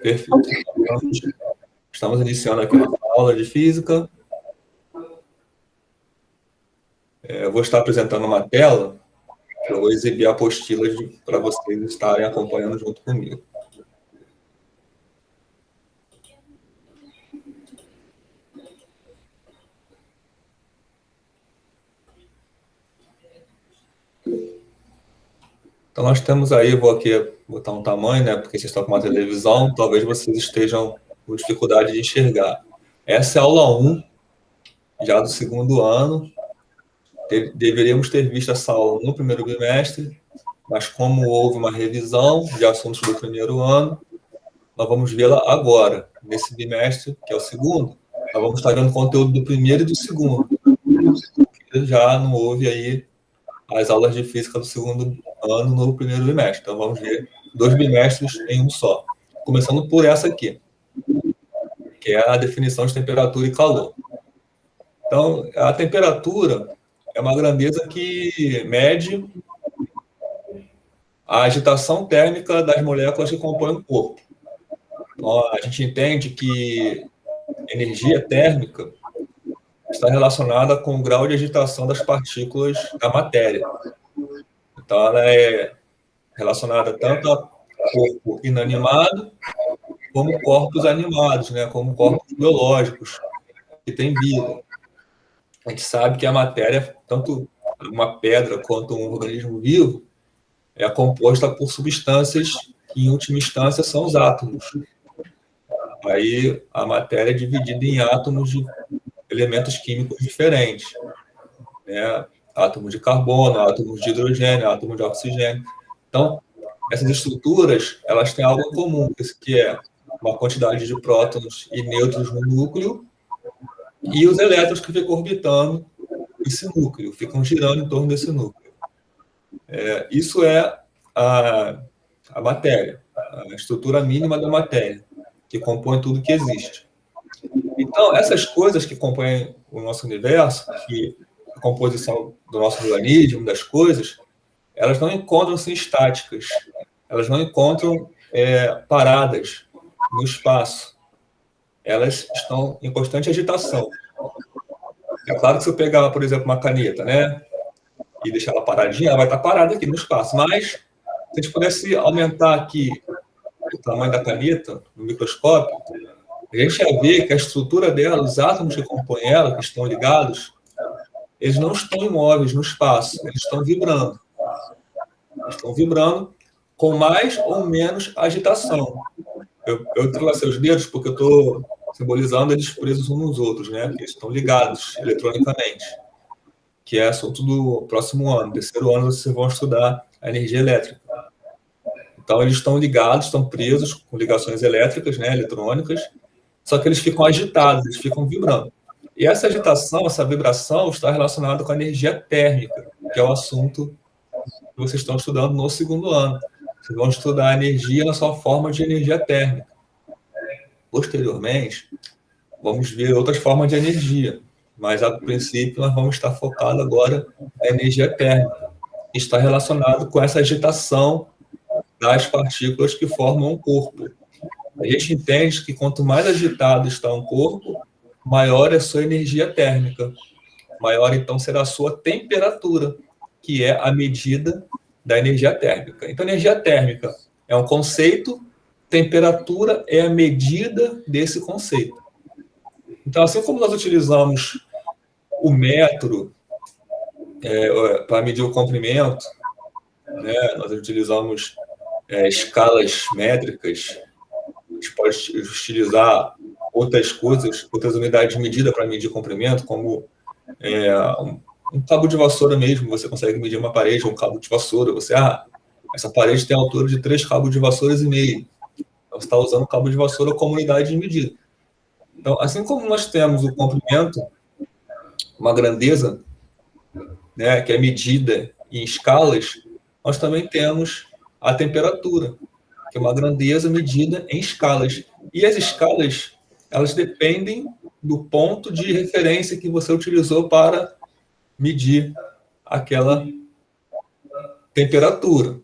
Perfeito. Estamos iniciando aqui uma aula de física. Eu vou estar apresentando uma tela, que eu vou exibir a apostila para vocês estarem acompanhando junto comigo. Então, nós temos aí, eu vou aqui botar um tamanho, né? Porque vocês estão com uma televisão, talvez vocês estejam com dificuldade de enxergar. Essa é a aula 1, já do segundo ano. Deveríamos ter visto essa aula no primeiro bimestre, mas como houve uma revisão de assuntos do primeiro ano, nós vamos vê-la agora, nesse bimestre, que é o segundo. Nós vamos estar vendo conteúdo do primeiro e do segundo. Já não houve aí as aulas de física do segundo ano no primeiro bimestre. Então, vamos ver 2 bimestres em um só. Começando por essa aqui, que é a definição de temperatura e calor. Então, a temperatura é uma grandeza que mede a agitação térmica das moléculas que compõem o corpo. Então, a gente entende que energia térmica está relacionada com o grau de agitação das partículas da matéria. Então, ela é relacionada tanto a corpo inanimado como corpos animados, né? Como corpos biológicos que têm vida. A gente sabe que a matéria, tanto uma pedra quanto um organismo vivo, é composta por substâncias que, em última instância, são os átomos. Aí a matéria é dividida em átomos de elementos químicos diferentes, né? Átomos de carbono, átomos de hidrogênio, átomos de oxigênio. Então, essas estruturas, elas têm algo em comum, que é uma quantidade de prótons e nêutrons no núcleo e os elétrons que ficam orbitando esse núcleo, ficam girando em torno desse núcleo. Isso é a matéria, a estrutura mínima da matéria, que compõe tudo que existe. Então, essas coisas que compõem o nosso universo, que a composição do nosso organismo, das coisas, elas não encontram-se estáticas, elas não encontram paradas no espaço. Elas estão em constante agitação. É claro que se eu pegar, por exemplo, uma caneta, né, e deixar ela paradinha, ela vai estar parada aqui no espaço. Mas, se a gente pudesse aumentar aqui o tamanho da caneta no microscópio, a gente ia ver que a estrutura dela, os átomos que compõem ela, que estão ligados, eles não estão imóveis no espaço, eles estão vibrando. Eles estão vibrando com mais ou menos agitação. Eu entrelacei os dedos porque eu estou simbolizando eles presos uns nos outros, né? Eles estão ligados eletronicamente, que é assunto do próximo ano. Terceiro ano vocês vão estudar a energia elétrica. Então, eles estão ligados, estão presos com ligações elétricas, né, eletrônicas, só que eles ficam agitados, eles ficam vibrando. E essa agitação, essa vibração está relacionada com a energia térmica, que é o assunto que vocês estão estudando no segundo ano. Vocês vão estudar a energia na sua forma de energia térmica. Posteriormente, vamos ver outras formas de energia, mas a princípio nós vamos estar focados agora na energia térmica, que está relacionado com essa agitação das partículas que formam o corpo. A gente entende que quanto mais agitado está um corpo, maior é a sua energia térmica, maior então será a sua temperatura, que é a medida da energia térmica. Então, energia térmica é um conceito, temperatura é a medida desse conceito. Então, assim como nós utilizamos o metro para medir o comprimento, né, nós utilizamos escalas métricas, a gente pode utilizar outras coisas, outras unidades de medida para medir comprimento, como um cabo de vassoura mesmo, você consegue medir uma parede, um cabo de vassoura, essa parede tem a altura de 3 cabos de vassouras e meio. Então, você está usando o cabo de vassoura como unidade de medida. Então, assim como nós temos o comprimento, uma grandeza, né, que é medida em escalas, nós também temos a temperatura, que é uma grandeza medida em escalas. E as escalas, elas dependem do ponto de referência que você utilizou para medir aquela temperatura.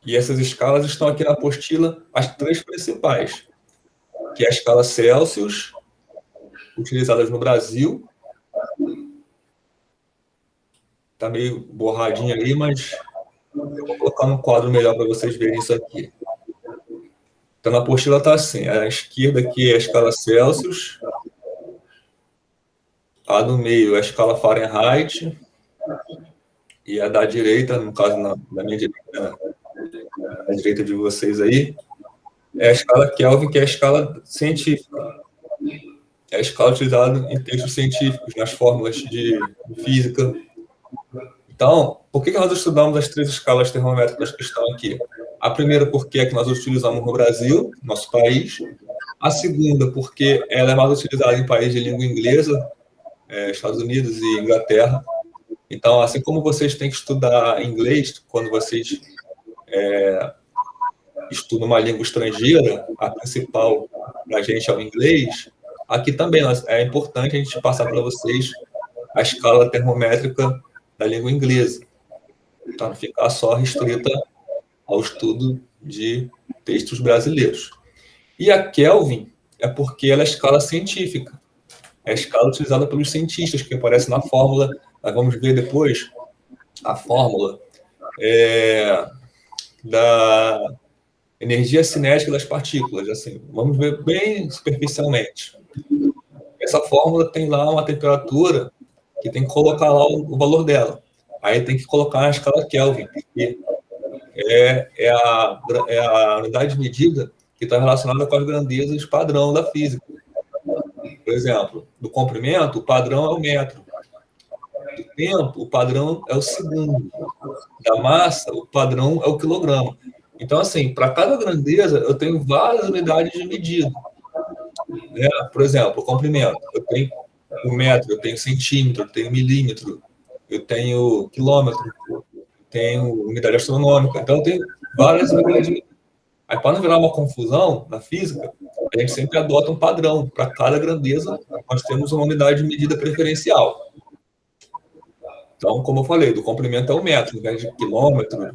E essas escalas estão aqui na apostila, as 3 principais, que é a escala Celsius, utilizadas no Brasil. Está meio borradinho ali, mas eu vou colocar no quadro melhor para vocês verem isso aqui. Então, na apostila está assim, a esquerda aqui é a escala Celsius, a do meio é a escala Fahrenheit, e a da direita, no caso, na minha direita, na direita de vocês aí, é a escala Kelvin, que é a escala científica. É a escala utilizada em textos científicos, nas fórmulas de física. Então, por que nós estudamos as 3 escalas termométricas que estão aqui? A primeira, porque é que nós utilizamos no Brasil, nosso país. A segunda, porque ela é mais utilizada em países de língua inglesa, Estados Unidos e Inglaterra. Então, assim como vocês têm que estudar inglês quando vocês estudam uma língua estrangeira, a principal para a gente é o inglês, aqui também é importante a gente passar para vocês a escala termométrica da língua inglesa, para não ficar só restrita ao estudo de textos brasileiros. E a Kelvin é porque ela é escala científica, é a escala utilizada pelos cientistas, que aparece na fórmula. Nós vamos ver depois a fórmula da energia cinética das partículas. Assim, vamos ver bem superficialmente. Essa fórmula tem lá uma temperatura que tem que colocar lá o valor dela. Aí tem que colocar na escala Kelvin, porque é a unidade de medida que está relacionada com as grandezas padrão da física. Por exemplo, do comprimento, o padrão é o metro. Do tempo, o padrão é o segundo. Da massa, o padrão é o quilograma. Então, assim, para cada grandeza, eu tenho várias unidades de medida. Né? Por exemplo, o comprimento. Eu tenho o metro, eu tenho centímetro, eu tenho milímetro, eu tenho quilômetro, eu tenho unidade astronômica. Então, eu tenho várias unidades de medida. Aí, para não virar uma confusão na física, a gente sempre adota um padrão. Para cada grandeza, nós temos uma unidade de medida preferencial. Então, como eu falei, do comprimento é o metro, ao invés de quilômetro,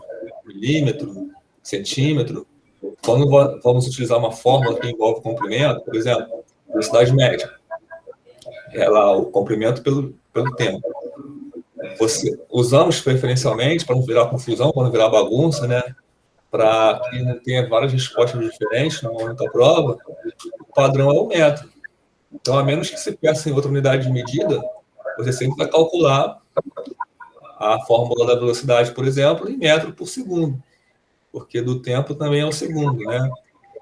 milímetro, centímetro. Quando vamos utilizar uma fórmula que envolve comprimento, por exemplo, velocidade média, é lá o comprimento pelo tempo. Usamos preferencialmente, para não virar confusão, para não virar bagunça, né? Para que não tenha várias respostas diferentes no momento da prova, o padrão é o metro. Então, a menos que se peça em outra unidade de medida, você sempre vai calcular a fórmula da velocidade, por exemplo, em metro por segundo, porque do tempo também é o segundo, né?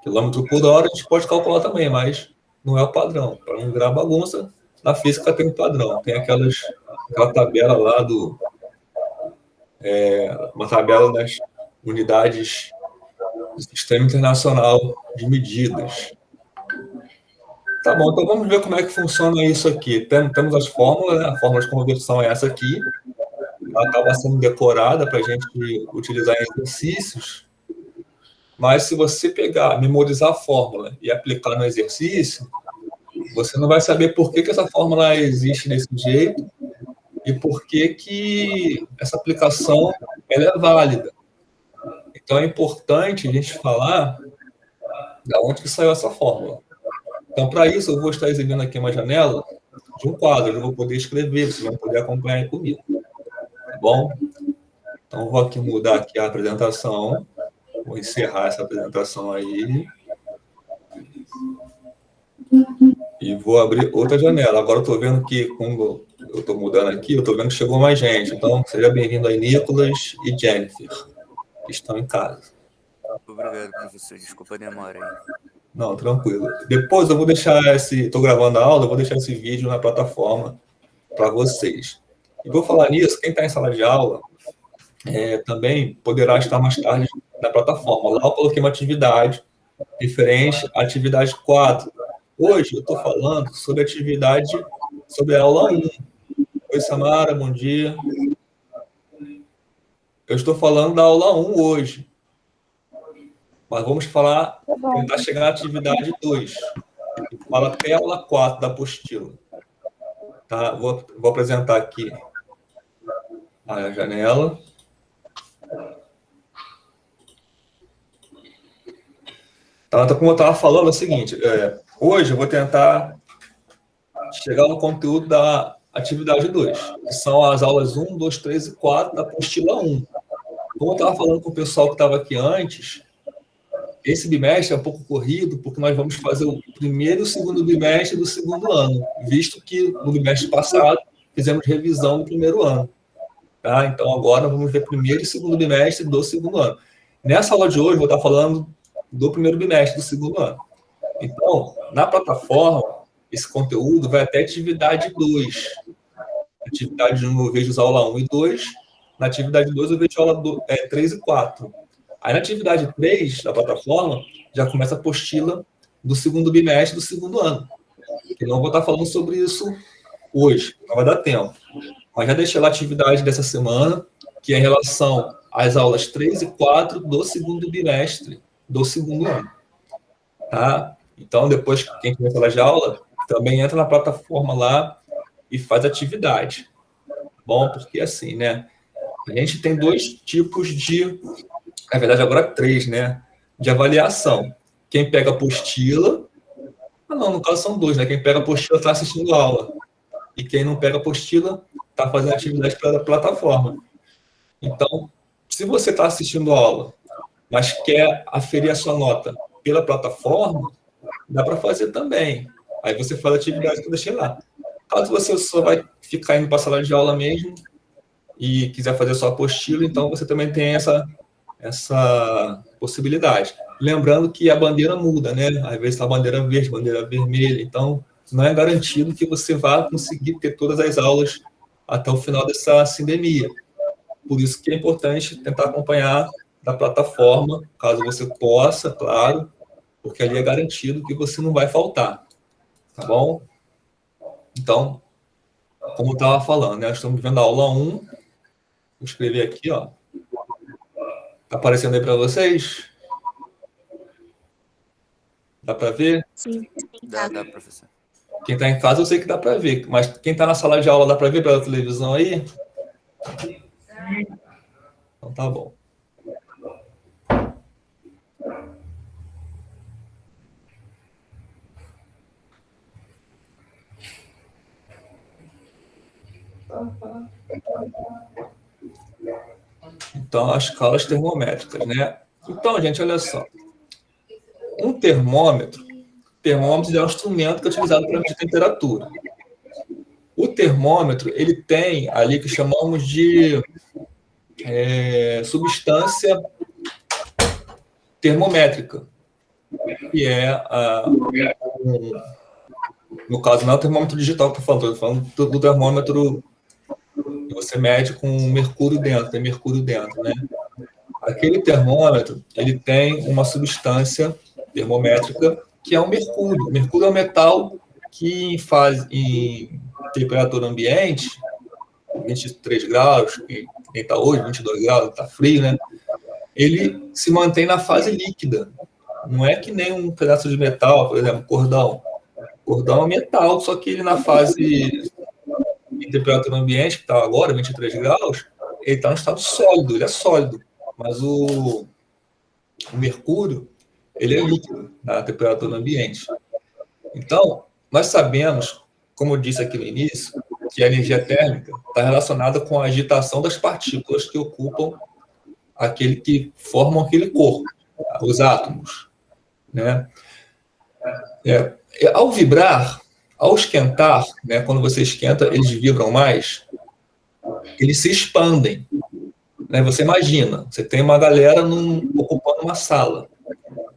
Quilômetro por hora a gente pode calcular também, mas não é o padrão. Para não virar bagunça, na física tem um padrão. Tem aquela tabela lá uma tabela das unidades do Sistema Internacional de Medidas. Tá bom, então vamos ver como é que funciona isso aqui. Temos as fórmulas, né? A fórmula de conversão é essa aqui. Ela acaba sendo decorada para a gente utilizar em exercícios. Mas se você pegar, memorizar a fórmula e aplicar no exercício, você não vai saber por que essa fórmula existe desse jeito e por que essa aplicação ela é válida. Então é importante a gente falar de onde que saiu essa fórmula. Então, para isso, eu vou estar exibindo aqui uma janela de um quadro, eu vou poder escrever, vocês vão poder acompanhar comigo. Tá bom? Então, vou aqui mudar aqui a apresentação. Vou encerrar essa apresentação aí. E vou abrir outra janela. Agora eu estou vendo que, como eu estou mudando aqui, eu estou vendo que chegou mais gente. Então, seja bem-vindo aí, Nicolas e Jennifer, que estão em casa. Obrigado, professor. Desculpa a demora aí. Não, tranquilo. Depois eu vou deixar estou gravando a aula, eu vou deixar esse vídeo na plataforma para vocês. E vou falar nisso, quem está em sala de aula também poderá estar mais tarde na plataforma. Lá eu coloquei uma atividade diferente à atividade 4. Hoje eu estou falando sobre sobre a aula 1. Oi, Samara, bom dia. Eu estou falando da aula 1 hoje. Mas vamos tentar chegar na atividade 2. Fala até a aula 4 da apostila. Tá? Vou apresentar aqui a janela. Então, como eu estava falando, é o seguinte, hoje eu vou tentar chegar no conteúdo da atividade 2, que são as aulas 1, 2, 3 e 4 da apostila 1. Como eu estava falando com o pessoal que estava aqui antes, esse bimestre é um pouco corrido, porque nós vamos fazer o primeiro e o segundo bimestre do segundo ano, visto que no bimestre passado fizemos revisão do primeiro ano. Tá? Então, agora vamos ver primeiro e segundo bimestre do segundo ano. Nessa aula de hoje, eu vou estar falando do primeiro bimestre do segundo ano. Então, na plataforma, esse conteúdo vai até atividade 2. Atividade 1 eu vejo aula 1 e 2. Na atividade 2 eu vejo aula 3 e 4. Aí na atividade 3 da plataforma, já começa a apostila do segundo bimestre do segundo ano. Eu não vou estar falando sobre isso hoje, não vai dar tempo. Mas já deixei lá a atividade dessa semana, que é em relação às aulas 3 e 4 do segundo bimestre do segundo ano. Tá? Então, depois, quem tiver sala de aula, também entra na plataforma lá e faz atividade. Bom, porque assim, né? A gente tem 2 tipos de... Na verdade, agora 3, né? De avaliação. Quem pega a apostila... não, no caso são 2, né? Quem pega a apostila está assistindo a aula. E quem não pega a apostila está fazendo atividade pela plataforma. Então, se você está assistindo a aula, mas quer aferir a sua nota pela plataforma, dá para fazer também. Aí você faz a atividade que eu deixei lá. Caso você só vai ficar indo para a sala de aula mesmo e quiser fazer sua apostila, então você também tem essa possibilidade. Lembrando que a bandeira muda, né? Às vezes está a bandeira verde, bandeira vermelha, então não é garantido que você vá conseguir ter todas as aulas até o final dessa sindemia. Por isso que é importante tentar acompanhar da plataforma, caso você possa, claro, porque ali é garantido que você não vai faltar, tá bom? Então, como eu estava falando, né? Estamos vendo a aula 1, vou escrever aqui, ó. Tá aparecendo aí para vocês? Dá para ver? Sim. Dá, professor. Quem está em casa eu sei que dá para ver, mas quem está na sala de aula dá para ver pela televisão aí? Então tá bom. Então, as escalas termométricas, né? Então, gente, olha só. Um termômetro é um instrumento que é utilizado para medir temperatura. O termômetro, ele tem ali que chamamos de substância termométrica, que é, no caso, não é o termômetro digital que estou falando do termômetro que você mede com mercúrio dentro, tem mercúrio dentro, né? Aquele termômetro, ele tem uma substância termométrica que é o mercúrio. O mercúrio é um metal que em temperatura ambiente, 23 graus, quem está hoje, 22 graus, está frio, né? Ele se mantém na fase líquida. Não é que nem um pedaço de metal, por exemplo, cordão. Cordão é metal, só que ele na fase em temperatura ambiente, que está agora, 23 graus, ele está no estado sólido, ele é sólido. Mas o mercúrio, ele é líquido na temperatura ambiente. Então, nós sabemos, como eu disse aqui no início, que a energia térmica está relacionada com a agitação das partículas que ocupam que formam aquele corpo, os átomos, né? Ao vibrar, ao esquentar, né, quando você esquenta, eles vibram mais, eles se expandem. Né? Você imagina, você tem uma galera ocupando uma sala,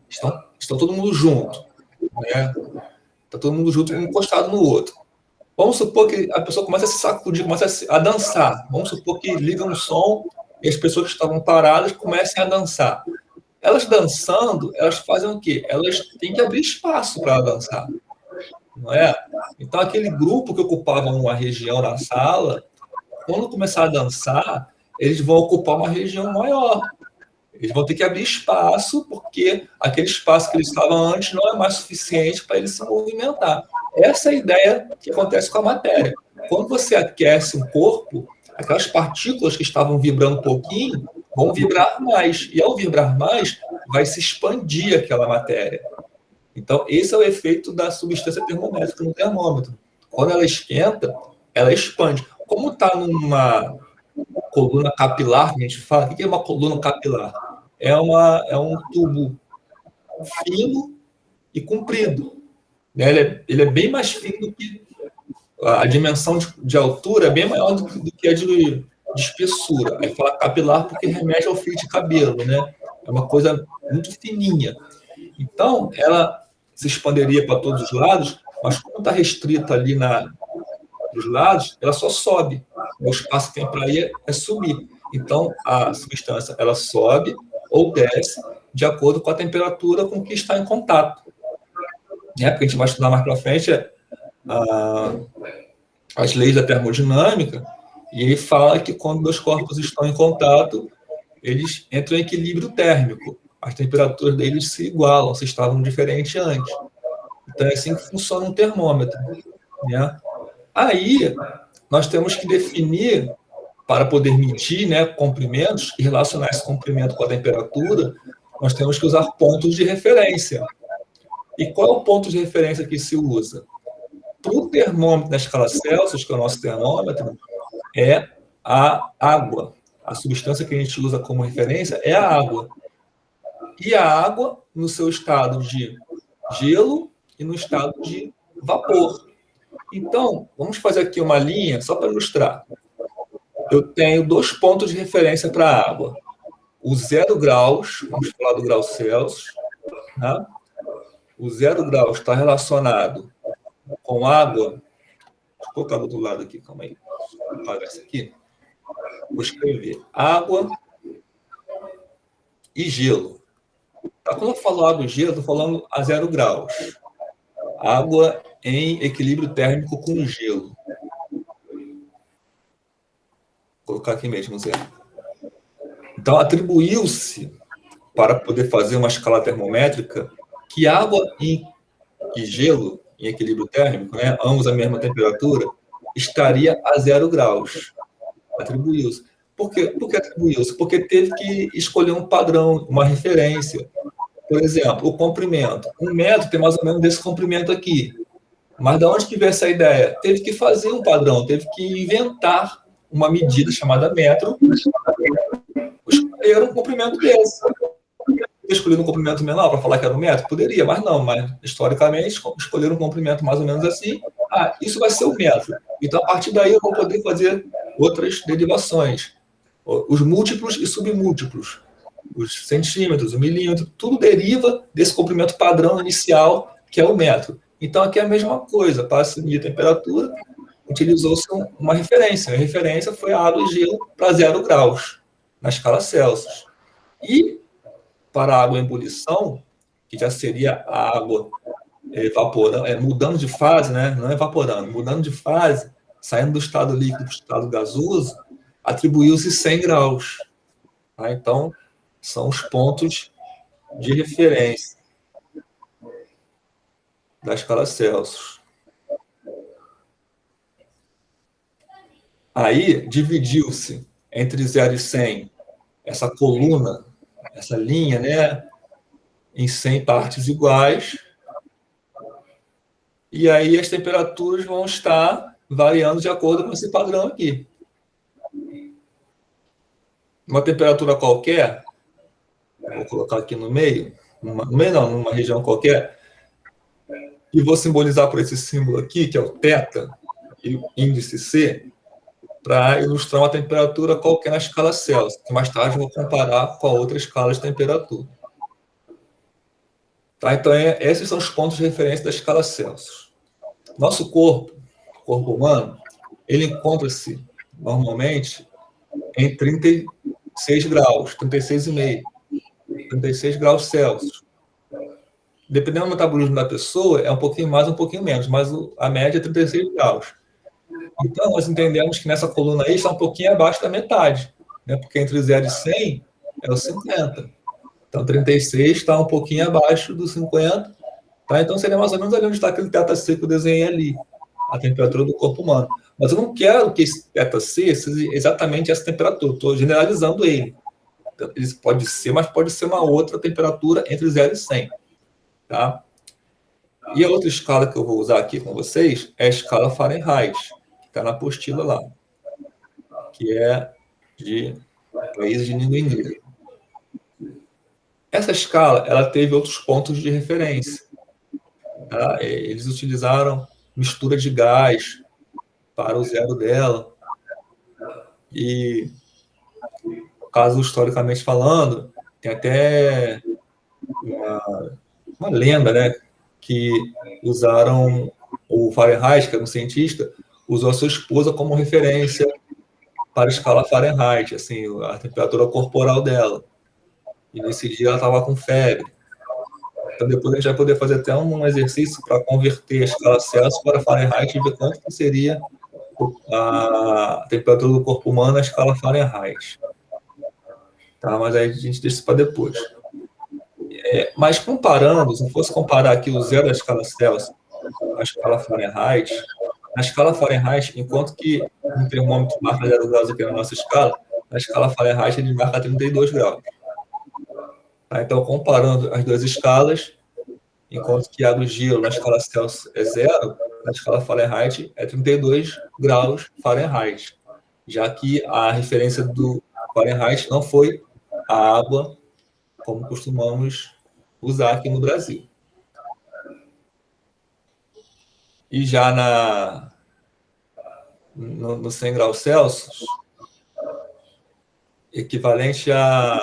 estão todo mundo junto, né? Está todo mundo junto, um encostado no outro. Vamos supor que a pessoa começa a se sacudir, começa a dançar. Vamos supor que liga um som e as pessoas que estavam paradas comecem a dançar. Elas dançando, elas fazem o quê? Elas têm que abrir espaço para dançar, não é? Então, aquele grupo que ocupava uma região na sala, quando começar a dançar, eles vão ocupar uma região maior. Eles vão ter que abrir espaço, porque aquele espaço que eles estavam antes não é mais suficiente para eles se movimentar. Essa é a ideia que acontece com a matéria. Quando você aquece um corpo, aquelas partículas que estavam vibrando um pouquinho vão vibrar mais. E ao vibrar mais, vai se expandir aquela matéria. Então, esse é o efeito da substância termométrica no termômetro. Quando ela esquenta, ela expande. Como está numa coluna capilar, que a gente fala, o que é uma coluna capilar? É um tubo fino e comprido. Né? Ele é bem mais fino do que a dimensão de altura é bem maior do que a de espessura. Aí fala capilar porque remete ao fio de cabelo, né? É uma coisa muito fininha. Então, ela se expanderia para todos os lados, mas como está restrita ali nos lados, ela só sobe. O espaço que tem para ir é subir. Então, a substância ela sobe ou desce de acordo com a temperatura com que está em contato. Porque a gente vai estudar mais para frente as leis da termodinâmica, e ele fala que quando dois corpos estão em contato, eles entram em equilíbrio térmico. As temperaturas deles se igualam, se estavam diferentes antes. Então, é assim que funciona um termômetro. Né? Aí, nós temos que definir, para poder medir, né, comprimentos e relacionar esse comprimento com a temperatura, nós temos que usar pontos de referência. E qual é o ponto de referência que se usa? Para o termômetro na escala Celsius, que é o nosso termômetro, é a água. A substância que a gente usa como referência é a água. E a água no seu estado de gelo e no estado de vapor. Então, vamos fazer aqui uma linha, só para ilustrar. Eu tenho 2 pontos de referência para a água. O 0 graus, vamos falar do grau Celsius, né? O 0 graus está relacionado com água. Deixa eu colocar do outro lado aqui, calma aí. Vou apagar isso aqui. Vou escrever água e gelo. Tá, quando eu falo água e gelo, estou falando a 0 graus. Água em equilíbrio térmico com gelo. Vou colocar aqui mesmo, 0. Então, atribuiu-se, para poder fazer uma escala termométrica, que água e gelo em equilíbrio térmico, né, ambos a mesma temperatura, estaria a 0 graus. Atribuiu-se. Por que atribuiu-se? Porque teve que escolher um padrão, uma referência. Por exemplo, o comprimento. 1 metro tem mais ou menos desse comprimento aqui. Mas de onde que veio essa ideia? Teve que fazer um padrão, teve que inventar uma medida chamada metro. Escolheram um comprimento desse. Escolher um comprimento menor para falar que era 1 metro? Poderia, mas não. Mas, historicamente, escolheram um comprimento mais ou menos assim. Isso vai ser o metro. Então, a partir daí, eu vou poder fazer outras derivações. Os múltiplos e submúltiplos. Os centímetros, o milímetro, tudo deriva desse comprimento padrão inicial, que é o metro. Então, aqui é a mesma coisa. Para se medir a temperatura, utilizou-se uma referência. A referência foi a água e gelo para 0 graus, na escala Celsius. E para a água em ebulição, que já seria a água evaporando, mudando de fase, né? Não evaporando, mudando de fase, saindo do estado líquido para o estado gasoso, atribuiu-se 100 graus. Tá? Então, são os pontos de referência da escala Celsius. Aí, dividiu-se entre 0 e 100 essa coluna, essa linha, né, em 100 partes iguais, e aí as temperaturas vão estar variando de acordo com esse padrão aqui. Uma temperatura qualquer, vou colocar aqui no meio, numa região qualquer, e vou simbolizar por esse símbolo aqui, que é o θ, e o índice C, para ilustrar uma temperatura qualquer na escala Celsius, que mais tarde eu vou comparar com a outra escala de temperatura. Tá? Então, esses são os pontos de referência da escala Celsius. Nosso corpo humano, ele encontra-se, normalmente, em 36 graus, 36,5, 36 graus Celsius. Dependendo do metabolismo da pessoa, é um pouquinho mais, um pouquinho menos, mas a média é 36 graus. Então, nós entendemos que nessa coluna aí está um pouquinho abaixo da metade, né? Porque entre 0 e 100 é o 50. Então, 36 está um pouquinho abaixo do 50. Tá? Então, seria mais ou menos ali onde está aquele θc que eu desenhei ali, a temperatura do corpo humano. Mas eu não quero que esse θc seja exatamente essa temperatura, estou generalizando ele. Isso pode ser, mas pode ser uma outra temperatura entre 0 e 100. Tá? E a outra escala que eu vou usar aqui com vocês é a escala Fahrenheit, que está na apostila lá, que é de países de língua inglesa. Essa escala ela teve outros pontos de referência. Tá? Eles utilizaram mistura de gás para o zero dela. E, no caso, historicamente falando, tem até uma lenda, né, que usaram o Fahrenheit, que era um cientista, usou a sua esposa como referência para a escala Fahrenheit, assim, a temperatura corporal dela. E nesse dia ela estava com febre. Então depois a gente vai poder fazer até um exercício para converter a escala Celsius para Fahrenheit e ver quanto que seria a temperatura do corpo humano na escala Fahrenheit. Tá? Mas aí a gente deixa isso para depois. Mas comparando, se eu fosse comparar aqui o zero da escala Celsius com a escala Fahrenheit, na escala Fahrenheit, enquanto que um termômetro marca 0 graus aqui na nossa escala, na escala Fahrenheit ele marca 32 graus. Tá? Então, comparando as duas escalas, enquanto que água e gelo na escala Celsius é 0, na escala Fahrenheit é 32 graus Fahrenheit, já que a referência do Fahrenheit não foi a água, como costumamos usar aqui no Brasil. E já no 100 graus Celsius, equivalente a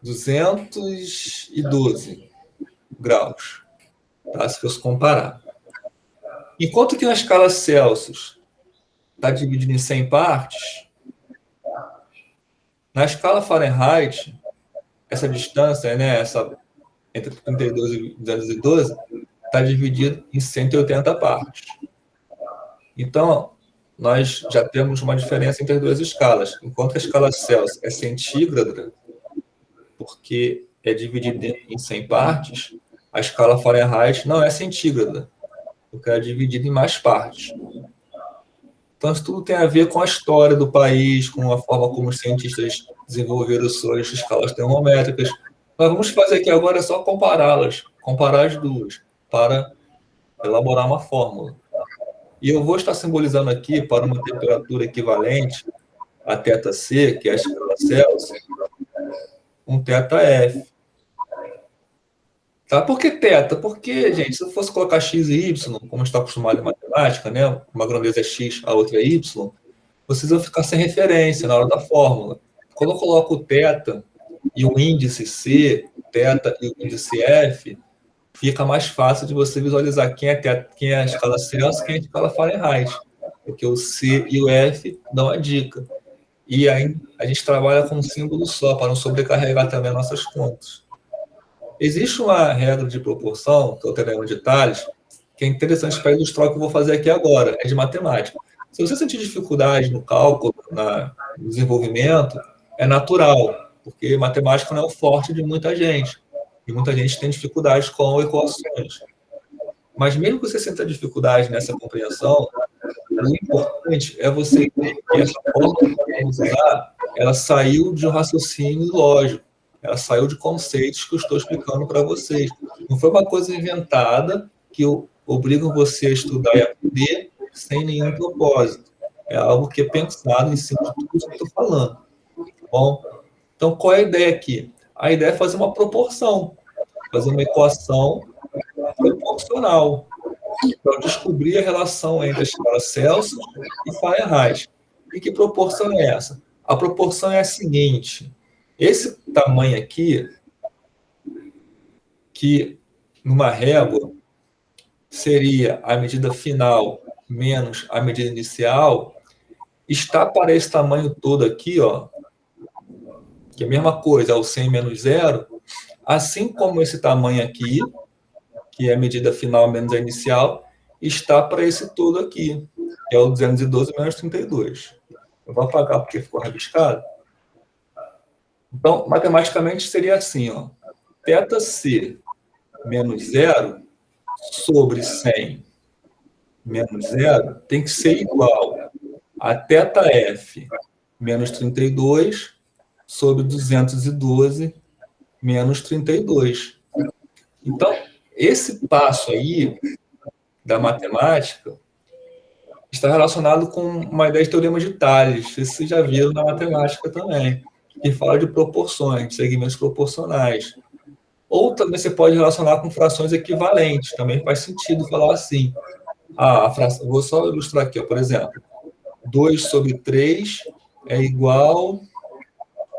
212 graus, tá? Se fosse comparar. Enquanto que na escala Celsius está dividido em 100 partes, na escala Fahrenheit, essa distância, né, entre 32 e 212, está dividido em 180 partes. Então, nós já temos uma diferença entre as duas escalas. Enquanto a escala Celsius é centígrada, porque é dividida em 100 partes, a escala Fahrenheit não é centígrada, porque é dividida em mais partes. Então, isso tudo tem a ver com a história do país, com a forma como os cientistas desenvolveram suas escalas termométricas. Nós vamos fazer aqui agora só compará-las, comparar as duas, para elaborar uma fórmula. E eu vou estar simbolizando aqui, para uma temperatura equivalente a θc, que é a escala Celsius, um θf. Tá? Por que θ? Porque, gente, se eu fosse colocar x e y, como está acostumado em matemática, né? Uma grandeza é x, a outra é y, vocês vão ficar sem referência na hora da fórmula. Quando eu coloco o θ e o índice c, θ e o índice f, fica mais fácil de você visualizar quem é a escala Celsius e quem é a escala Fahrenheit, porque o c e o f dão a dica. E aí a gente trabalha com um símbolo só, para não sobrecarregar também as nossas contas. Existe uma regra de proporção, que eu terei em detalhes, que é interessante para ilustrar o que eu vou fazer aqui agora, é de matemática. Se você sentir dificuldade no cálculo, no desenvolvimento, é natural, porque matemática não é o forte de muita gente. E muita gente tem dificuldades com equações. Mas mesmo que você sinta dificuldade nessa compreensão, o importante é você ver que essa forma que vamos usar, ela saiu de um raciocínio lógico. Ela saiu de conceitos que eu estou explicando para vocês. Não foi uma coisa inventada que obrigam você a estudar e aprender sem nenhum propósito. É algo que é pensado em cima de tudo isso que eu estou falando. Tá bom? Então, qual é a ideia aqui? A ideia é fazer uma proporção, fazer uma equação proporcional, para descobrir a relação entre a escala Celsius e Fahrenheit. E que proporção é essa? A proporção é a seguinte: esse tamanho aqui, que numa régua seria a medida final menos a medida inicial, está para esse tamanho todo aqui, ó, que é a mesma coisa, é o 100 menos 0, assim como esse tamanho aqui, que é a medida final menos a inicial, está para esse todo aqui, que é o 212 menos 32. Eu vou apagar porque ficou rabiscado. Então, matematicamente, seria assim, ó, θc menos 0 sobre 100 menos 0 tem que ser igual a θf menos 32 sobre 212 menos 32. Então, esse passo aí da matemática está relacionado com uma ideia de teorema de Tales. Vocês já viram na matemática também, que fala de proporções, de segmentos proporcionais. Ou também você pode relacionar com frações equivalentes. Também faz sentido falar assim. Vou só ilustrar aqui, por exemplo. 2 sobre 3 é igual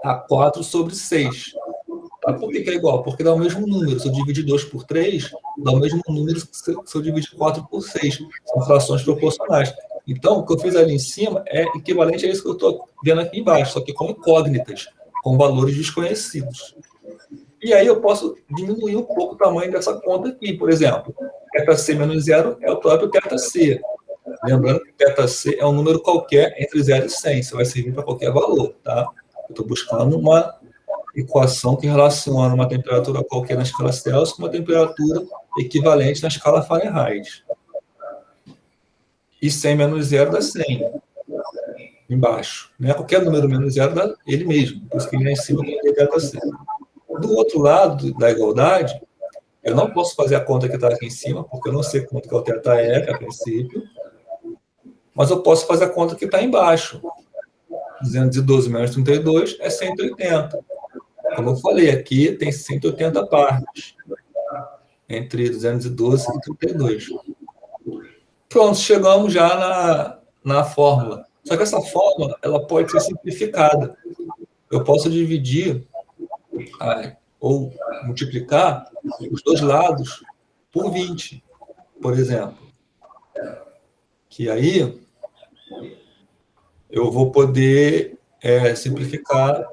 a 4 sobre 6. Tá? Por que é igual? Porque dá o mesmo número. Se eu dividir 2 por 3, dá o mesmo número que se eu dividir 4 por 6. São frações proporcionais. Então, o que eu fiz ali em cima é equivalente a isso que eu estou vendo aqui embaixo, só que com incógnitas, com valores desconhecidos. E aí eu posso diminuir um pouco o tamanho dessa conta aqui, por exemplo. θc menos 0 é o próprio θc. Lembrando que θc é um número qualquer entre 0 e 100. Isso vai servir para qualquer valor, tá? Eu estou buscando uma equação que relaciona uma temperatura qualquer na escala Celsius com uma temperatura equivalente na escala Fahrenheit. E 100 menos 0 dá 100. Embaixo. Né? Qualquer número menos 0 dá ele mesmo. Por isso que ele é em cima do θc. Do outro lado da igualdade, eu não posso fazer a conta que está aqui em cima, porque eu não sei quanto que é o θf a princípio, mas eu posso fazer a conta que está embaixo. 212 menos 32 é 180. Como eu falei, aqui tem 180 partes, entre 212 e 32. Pronto, chegamos já na fórmula. Só que essa fórmula ela pode ser simplificada. Eu posso dividir ou multiplicar os dois lados por 20, por exemplo. Que aí eu vou poder simplificar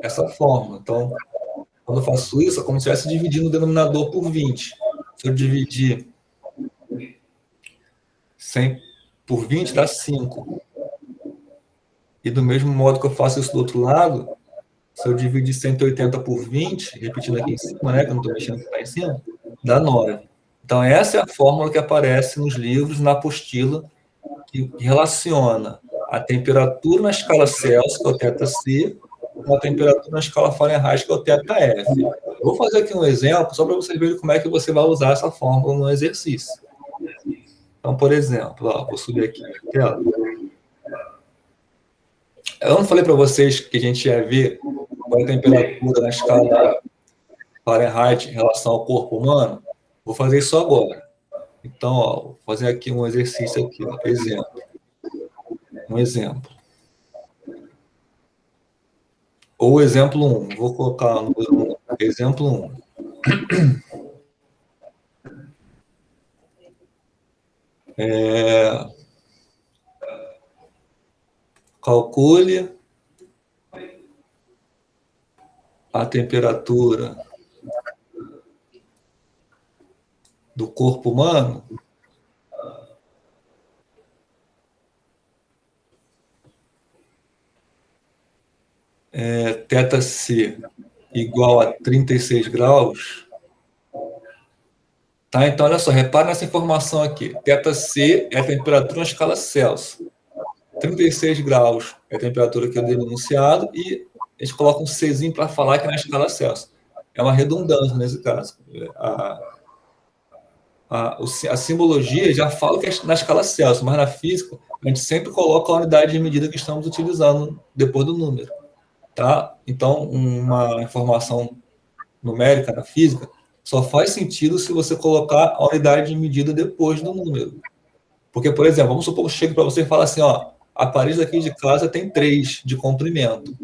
essa fórmula. Então, quando eu faço isso, é como se eu estivesse dividindo o denominador por 20. Se eu dividir 100 por 20, dá 5. E do mesmo modo que eu faço isso do outro lado, se eu dividir 180 por 20, repetindo aqui em cima, né, que eu não estou mexendo aqui em cima, dá 9. Então, essa é a fórmula que aparece nos livros, na apostila, que relaciona a temperatura na escala Celsius, que é o θc, com a temperatura na escala Fahrenheit, que é o θf. Eu vou fazer aqui um exemplo, só para vocês verem como é que você vai usar essa fórmula no exercício. Então, por exemplo, vou subir aqui na tela. Eu não falei para vocês que a gente ia ver qual é a temperatura na escala Fahrenheit em relação ao corpo humano? Vou fazer isso agora. Então, vou fazer aqui um exercício aqui, exemplo. Um exemplo. Ou exemplo 1. Vou colocar no exemplo 1. Calcule a temperatura do corpo humano θc igual a 36 graus. Tá? Então, olha só, repara nessa informação aqui. θc é a temperatura na escala Celsius. 36 graus é a temperatura que eu dei no enunciado e a gente coloca um Czinho para falar que é na escala Celsius. É uma redundância nesse caso. A simbologia já fala que é na escala Celsius, mas na física a gente sempre coloca a unidade de medida que estamos utilizando depois do número. Tá? Então, uma informação numérica na física só faz sentido se você colocar a unidade de medida depois do número. Porque, por exemplo, vamos supor que eu chegue para você e fale assim, a parede daqui de casa tem 3 de comprimento.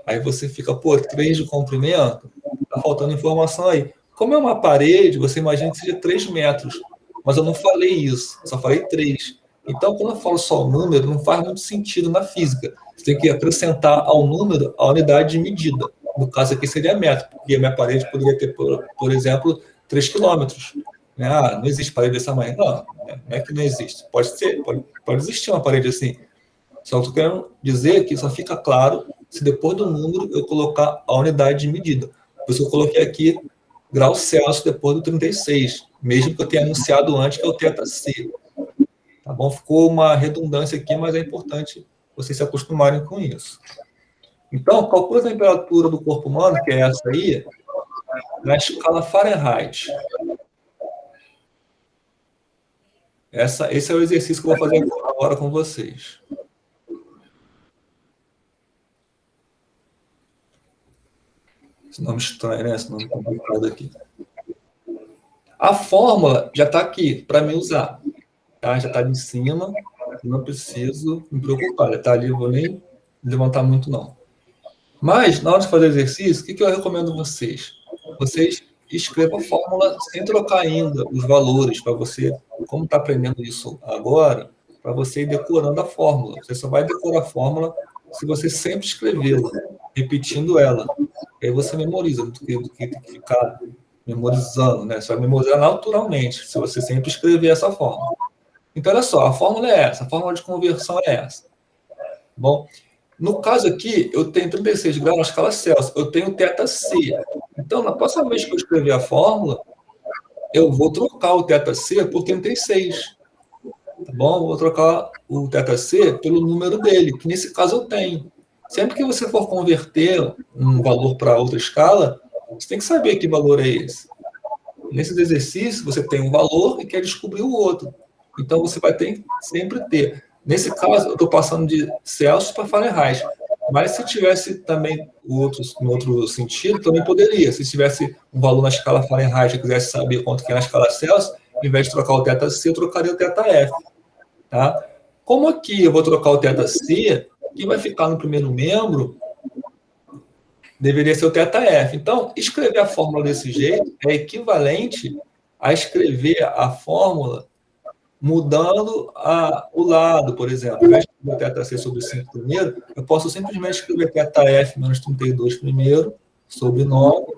Aí você fica, 3 de comprimento? Tá faltando informação aí. Como é uma parede, você imagina que seja 3 metros. Mas eu não falei isso, só falei 3. Então, quando eu falo só o número, não faz muito sentido na física. Você tem que acrescentar ao número a unidade de medida. No caso aqui seria metro, porque a minha parede poderia ter, por exemplo, 3 quilômetros. Não existe parede desse tamanho. Não é que não existe. Pode ser, pode existir uma parede assim. Só estou querendo dizer que só fica claro se depois do número eu colocar a unidade de medida. Por isso eu coloquei aqui graus Celsius depois do 36, mesmo que eu tenha anunciado antes que é o θc. Tá bom? Ficou uma redundância aqui, mas é importante vocês se acostumarem com isso. Então, calcula a temperatura do corpo humano, que é essa aí, na escala Fahrenheit. Esse é o exercício que eu vou fazer agora com vocês. Esse nome estranho, né? Esse nome complicado aqui. A fórmula já está aqui para me usar. Tá? Já está ali em cima. Não preciso me preocupar. Já está ali, vou nem levantar muito, não. Mas, na hora de fazer exercício, o que eu recomendo a vocês? Vocês escrevam a fórmula sem trocar ainda os valores, para você, como está aprendendo isso agora, para você ir decorando a fórmula. Você só vai decorar a fórmula se você sempre escrevê-la, repetindo ela. Aí você memoriza, do que tem que ficar memorizando, né? Você vai memorizar naturalmente, se você sempre escrever essa fórmula. Então, olha só, a fórmula é essa, a fórmula de conversão é essa. Bom, no caso aqui, eu tenho 36 graus na escala Celsius, eu tenho θC. Então, na próxima vez que eu escrever a fórmula, eu vou trocar o θC por 36. Tá bom? Vou trocar o θC pelo número dele, que nesse caso eu tenho. Sempre que você for converter um valor para outra escala, você tem que saber que valor é esse. Nesses exercícios, você tem um valor e quer descobrir o outro. Então, você vai ter sempre ter. Nesse caso, eu estou passando de Celsius para Fahrenheit. Mas se tivesse também no outro sentido, também poderia. Se tivesse um valor na escala Fahrenheit e quisesse saber quanto que é na escala Celsius, ao invés de trocar o θC, eu trocaria o θF. Tá? Como aqui eu vou trocar o θC, que vai ficar no primeiro membro, deveria ser o θF. Então, escrever a fórmula desse jeito é equivalente a escrever a fórmula mudando o lado, por exemplo. Ao invés de escrever θC sobre 5 primeiro, eu posso simplesmente escrever θF menos 32 primeiro, sobre 9,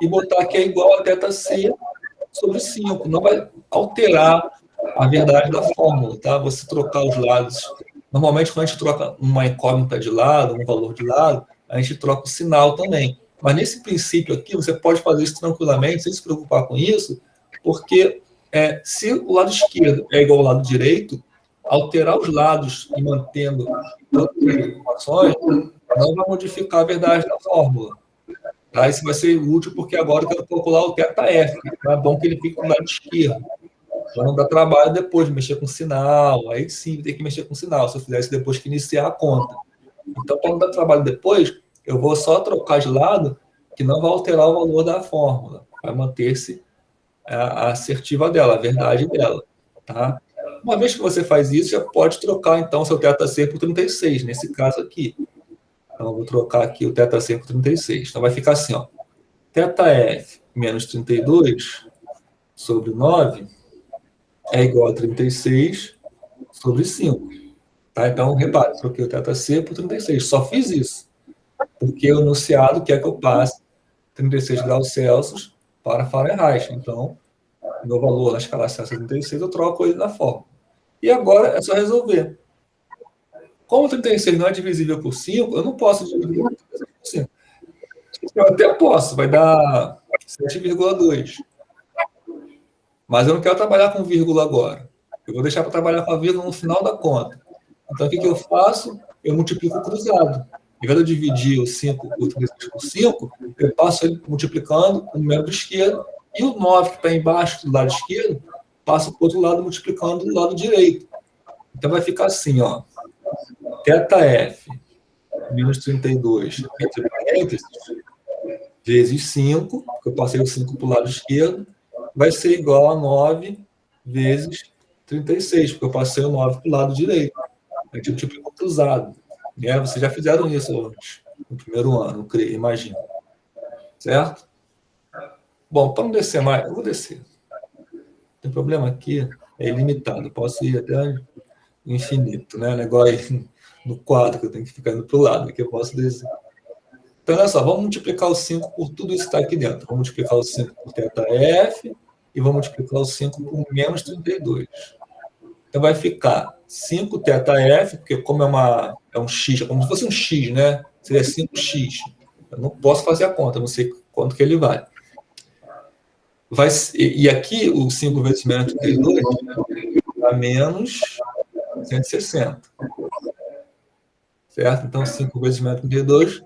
e botar que é igual a θC sobre 5. Não vai alterar a verdade da fórmula, tá? Você trocar os lados. Normalmente, quando a gente troca uma incógnita de lado, um valor de lado, a gente troca o sinal também. Mas nesse princípio aqui, você pode fazer isso tranquilamente, sem se preocupar com isso, porque se o lado esquerdo é igual ao lado direito, alterar os lados e mantendo todas as informações não vai modificar a verdade da fórmula. Tá? Isso vai ser útil, porque agora eu quero calcular o θF. Então é bom que ele fique do lado esquerdo. Para não dar trabalho depois de mexer com sinal. Aí sim, tem que mexer com sinal, se eu fizer isso depois que iniciar a conta. Então, para não dar trabalho depois, eu vou só trocar de lado, que não vai alterar o valor da fórmula. Vai manter-se a assertiva dela, a verdade dela. Tá? Uma vez que você faz isso, já pode trocar, então, seu θC por 36, nesse caso aqui. Então, eu vou trocar aqui o θC por 36. Então, vai ficar assim, ó. θF menos 32 sobre 9 é igual a 36 sobre 5. Tá? Então, repare, troquei o θC por 36. Só fiz isso, porque o enunciado quer que eu passe 36 graus Celsius para Fahrenheit. Então, meu valor na escala Celsius é 36, eu troco ele na fórmula. E agora é só resolver. Como 36 não é divisível por 5, eu não posso dividir por 5. Eu até posso, vai dar 7,2. Mas eu não quero trabalhar com vírgula agora. Eu vou deixar para trabalhar com a vírgula no final da conta. Então, o que eu faço? Eu multiplico o cruzado. Em vez de eu dividir o 5 por 5, eu passo ele multiplicando o membro esquerdo, e o 9 que está embaixo do lado esquerdo, passo para o outro lado multiplicando do lado direito. Então, vai ficar assim, ó. θF menos 32 entre parênteses, vezes 5, porque eu passei o 5 para o lado esquerdo, vai ser igual a 9 vezes 36, porque eu passei o 9 para o lado direito. A gente multiplicou cruzado. Né? Vocês já fizeram isso antes, no primeiro ano, imagino. Certo? Bom, para não descer mais, eu vou descer. Tem problema aqui, é ilimitado. Posso ir até infinito, né? Negócio no quadro, que eu tenho que ficar indo para o lado, aqui eu posso descer. Então, olha só, vamos multiplicar o 5 por tudo isso que está aqui dentro. Vamos multiplicar o 5 por θF e vamos multiplicar o 5 por menos 32. Então, vai ficar 5 θF, porque como é um x, é como se fosse um x, né? Seria 5x. Eu não posso fazer a conta, não sei quanto que ele vale. E aqui, o 5 vezes menos 32 dá menos 160. Certo? Então, 5 vezes menos 32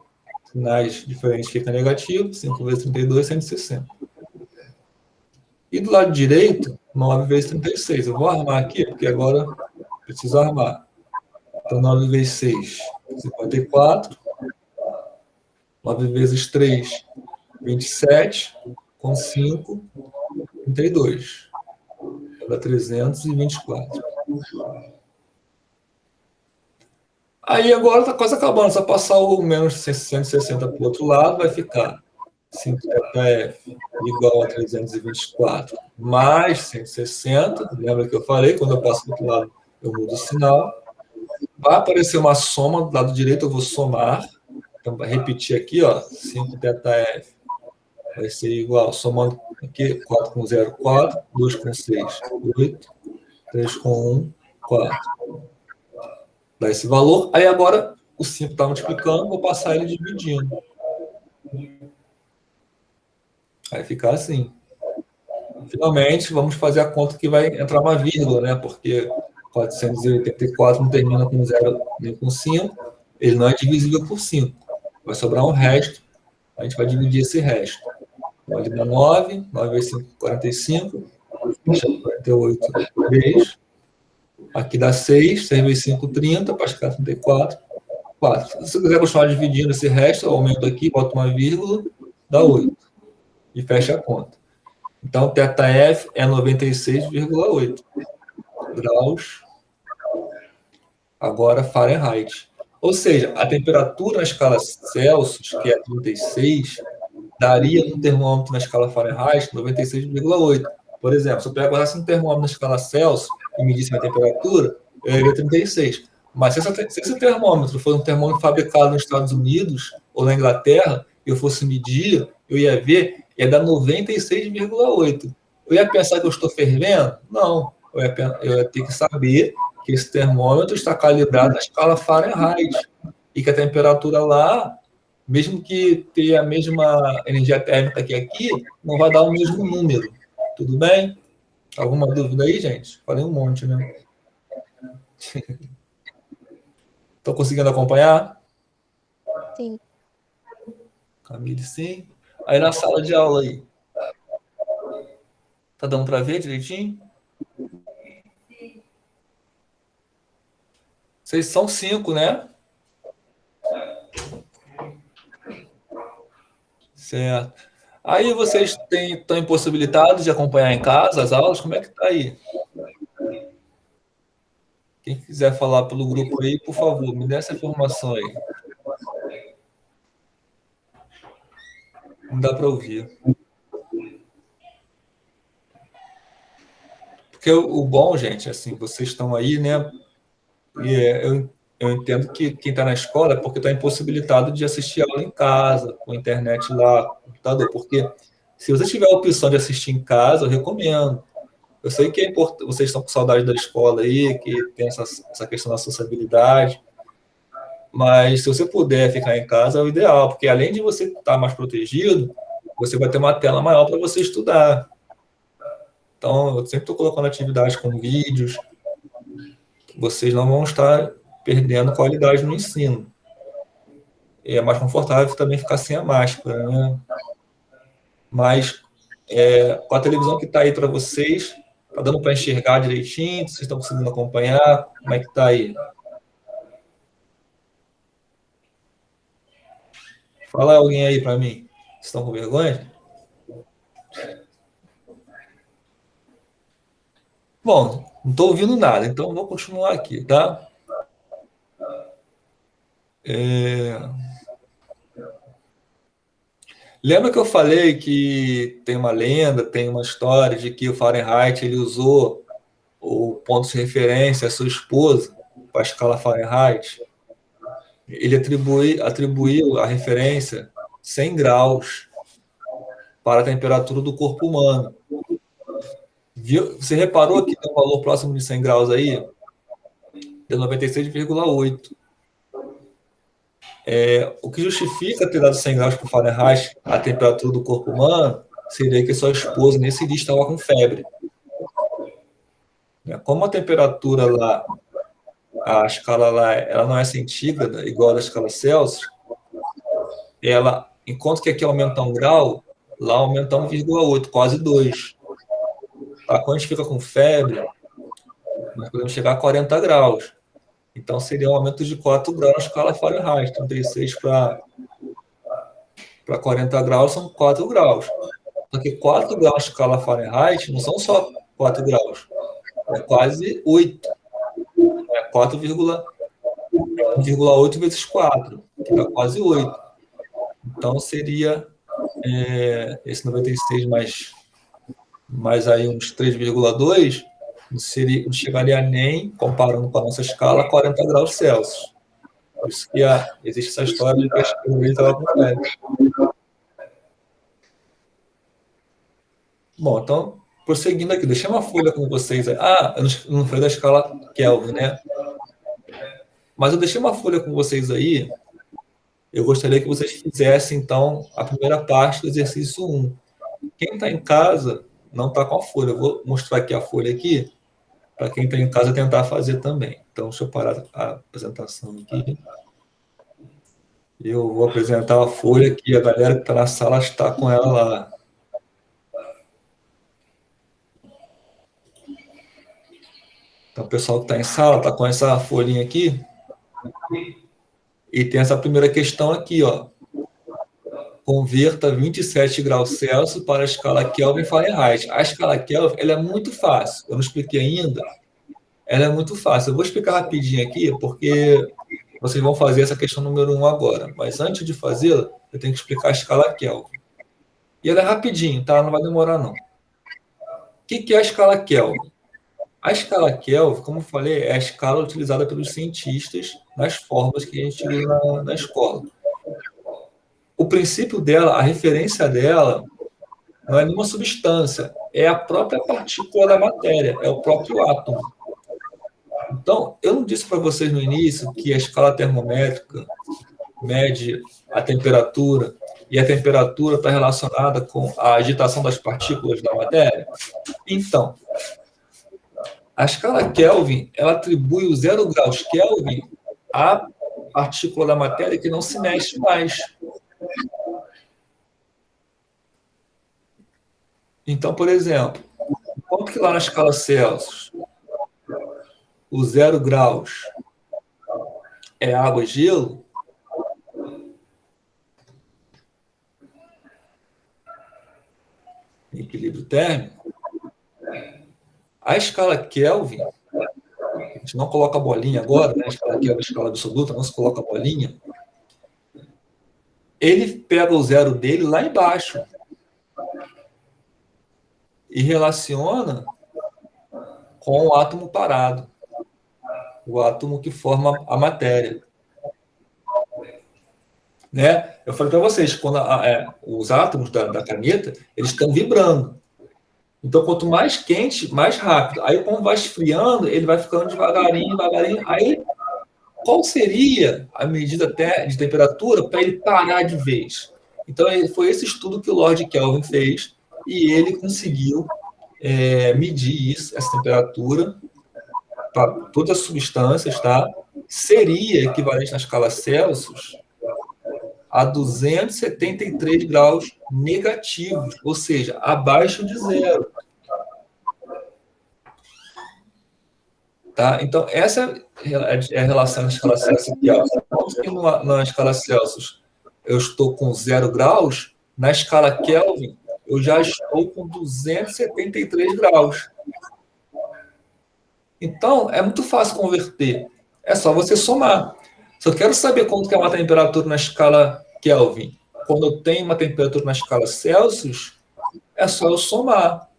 sinais diferentes fica negativo, 5 vezes 32, 160. E do lado direito, 9 vezes 36. Eu vou armar aqui, porque agora preciso armar. Então, 9 vezes 6, 54. 9 vezes 3, 27. Com 5, 32. Dá 324. Aí agora está quase acabando. Só passar o menos 160 para o outro lado, vai ficar 5θf igual a 324 mais 160. Lembra que eu falei? Quando eu passo para o outro lado, eu mudo o sinal. Vai aparecer uma soma do lado direito, eu vou somar. Então, vai repetir aqui, ó, 5θf vai ser igual, somando aqui, 4 com 0, 4, 2 com 6, 8, 3 com 1, 4. Dá esse valor. Aí agora o 5 está multiplicando, vou passar ele dividindo. Vai ficar assim. Finalmente, vamos fazer a conta que vai entrar uma vírgula, né? Porque 484 não termina com 0 nem com 5. Ele não é divisível por 5. Vai sobrar um resto. A gente vai dividir esse resto. Então, ali dá 9. 9 vezes 5, 45. 48 vezes. Aqui dá 6. 6 vezes 5, 30. Para ficar 34. 4. Se você quiser continuar dividindo esse resto, eu aumento aqui, boto uma vírgula, dá 8. E fecha a conta. Então, θf é 96,8 graus, agora Fahrenheit. Ou seja, a temperatura na escala Celsius, que é 36, daria no termômetro na escala Fahrenheit 96,8. Por exemplo, se eu pegasse um termômetro na escala Celsius e medisse a temperatura, eu iria 36. Mas se esse termômetro for um termômetro fabricado nos Estados Unidos ou na Inglaterra, e eu fosse medir, eu ia ver, ia dar 96,8. Eu ia pensar que eu estou fervendo? Não. Eu ia ter que saber que esse termômetro está calibrado na escala Fahrenheit e que a temperatura lá, mesmo que tenha a mesma energia térmica que aqui, não vai dar o mesmo número. Tudo bem? Alguma dúvida aí, gente? Falei um monte, né? Estão conseguindo acompanhar? Sim. Camille, sim. Aí na sala de aula aí. Tá dando para ver direitinho? Vocês são 5, né? Certo. Aí vocês estão impossibilitados de acompanhar em casa as aulas? Como é que tá aí? Quem quiser falar pelo grupo aí, por favor, me dê essa informação aí. Não dá para ouvir. Porque o bom, gente, assim, vocês estão aí, né? E eu entendo que quem está na escola é porque está impossibilitado de assistir aula em casa, com a internet lá, computador. Porque se você tiver a opção de assistir em casa, eu recomendo. Eu sei que é importante, vocês estão com saudade da escola aí, que tem essa questão da sociabilidade, mas se você puder ficar em casa é o ideal, porque além de você estar mais protegido, você vai ter uma tela maior para você estudar. Então, eu sempre estou colocando atividades com vídeos, vocês não vão estar perdendo qualidade no ensino. E é mais confortável também ficar sem a máscara, né? Mas com a televisão que está aí para vocês, está dando para enxergar direitinho? Vocês estão conseguindo acompanhar? Como é que está aí? Fala alguém aí para mim. Vocês estão com vergonha? Bom, não estou ouvindo nada, então vou continuar aqui, tá? Lembra que eu falei que tem uma lenda, tem uma história de que o Fahrenheit ele usou o ponto de referência à sua esposa para a escala Fahrenheit? Ele atribuiu a referência 100 graus para a temperatura do corpo humano. Você reparou que tem um valor próximo de 100 graus aí? De 96,8. O que justifica ter dado 100 graus para o Fahrenheit, a temperatura do corpo humano, seria que sua esposa, nesse dia, estava com febre. Como a temperatura lá, a escala lá, ela não é centígrada, igual a da escala Celsius, ela, enquanto que aqui aumenta 1 grau, lá aumenta 1,8, quase 2. Tá? Quando a gente fica com febre, nós podemos chegar a 40 graus. Então, seria um aumento de 4 graus na escala Fahrenheit. 36 para 40 graus são 4 graus. Porque 4 graus na escala Fahrenheit não são só 4 graus, é quase 8. É 4,8 vezes 4, que dá quase 8. Então, seria esse 96 mais aí uns 3,2, não chegaria nem, comparando com a nossa escala, a 40 graus Celsius. Por isso que existe essa história de que a escala estava com febre. Bom, então, prosseguindo aqui, deixei uma folha com vocês. Eu não falei da escala Kelvin, né? Mas eu deixei uma folha com vocês aí. Eu gostaria que vocês fizessem, então, a primeira parte do exercício 1. Quem está em casa não está com a folha. Eu vou mostrar aqui a folha aqui, para quem está em casa tentar fazer também. Então, deixa eu parar a apresentação aqui. Eu vou apresentar a folha aqui. A galera que está na sala está com ela lá. Então, o pessoal que está em sala está com essa folhinha aqui. E tem essa primeira questão aqui, ó. Converta 27 graus Celsius para a escala Kelvin Fahrenheit. A escala Kelvin, ela é muito fácil. Eu não expliquei ainda. Ela é muito fácil. Eu vou explicar rapidinho aqui, porque vocês vão fazer essa questão número 1 agora. Mas antes de fazê-la, eu tenho que explicar a escala Kelvin. E ela é rapidinho, tá? Não vai demorar, não. O que é a escala Kelvin? A escala Kelvin, como eu falei, é a escala utilizada pelos cientistas nas fórmulas que a gente usa na escola. O princípio dela, a referência dela, não é nenhuma substância, é a própria partícula da matéria, é o próprio átomo. Então, eu não disse para vocês no início que a escala termométrica mede a temperatura, e a temperatura está relacionada com a agitação das partículas da matéria? Então, a escala Kelvin, ela atribui o 0 graus Kelvin à partícula da matéria que não se mexe mais. Então, por exemplo, quanto que lá na escala Celsius o 0 graus é água e gelo, equilíbrio térmico, a escala Kelvin, a gente não coloca a bolinha agora, né? A escala Kelvin é a escala absoluta, não se coloca a bolinha, ele pega o zero dele lá embaixo e relaciona com o átomo parado, o átomo que forma a matéria. Né? Eu falei para vocês, quando os átomos da caneta, eles estão vibrando. Então, quanto mais quente, mais rápido. Aí, como vai esfriando, ele vai ficando devagarinho, devagarinho. Aí, qual seria a medida de temperatura para ele parar de vez? Então, foi esse estudo que o Lord Kelvin fez e ele conseguiu medir isso, essa temperatura para todas as substâncias, tá? Seria equivalente na escala Celsius a 273 graus negativos, ou seja, abaixo de zero. Tá? Então, essa é a relação na escala Celsius aqui. Na escala Celsius eu estou com 0 graus, na escala Kelvin eu já estou com 273 graus. Então, é muito fácil converter. É só você somar. Se eu quero saber quanto que é uma temperatura na escala Kelvin, quando eu tenho uma temperatura na escala Celsius, é só eu somar.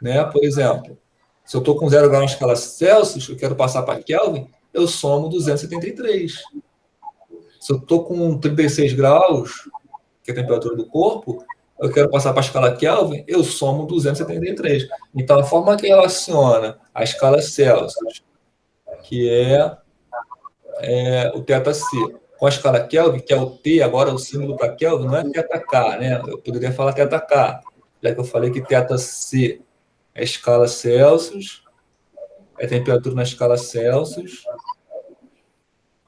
Né? Por exemplo, se eu estou com 0 graus na escala Celsius, eu quero passar para Kelvin, eu somo 273. Se eu estou com 36 graus, que é a temperatura do corpo, eu quero passar para a escala Kelvin, eu somo 273. Então, a forma que relaciona a escala Celsius, que é o θc, com a escala Kelvin, que é o T, agora o símbolo para Kelvin não é θk, né? Eu poderia falar θk, já que eu falei que θc é a escala Celsius, é a temperatura na escala Celsius,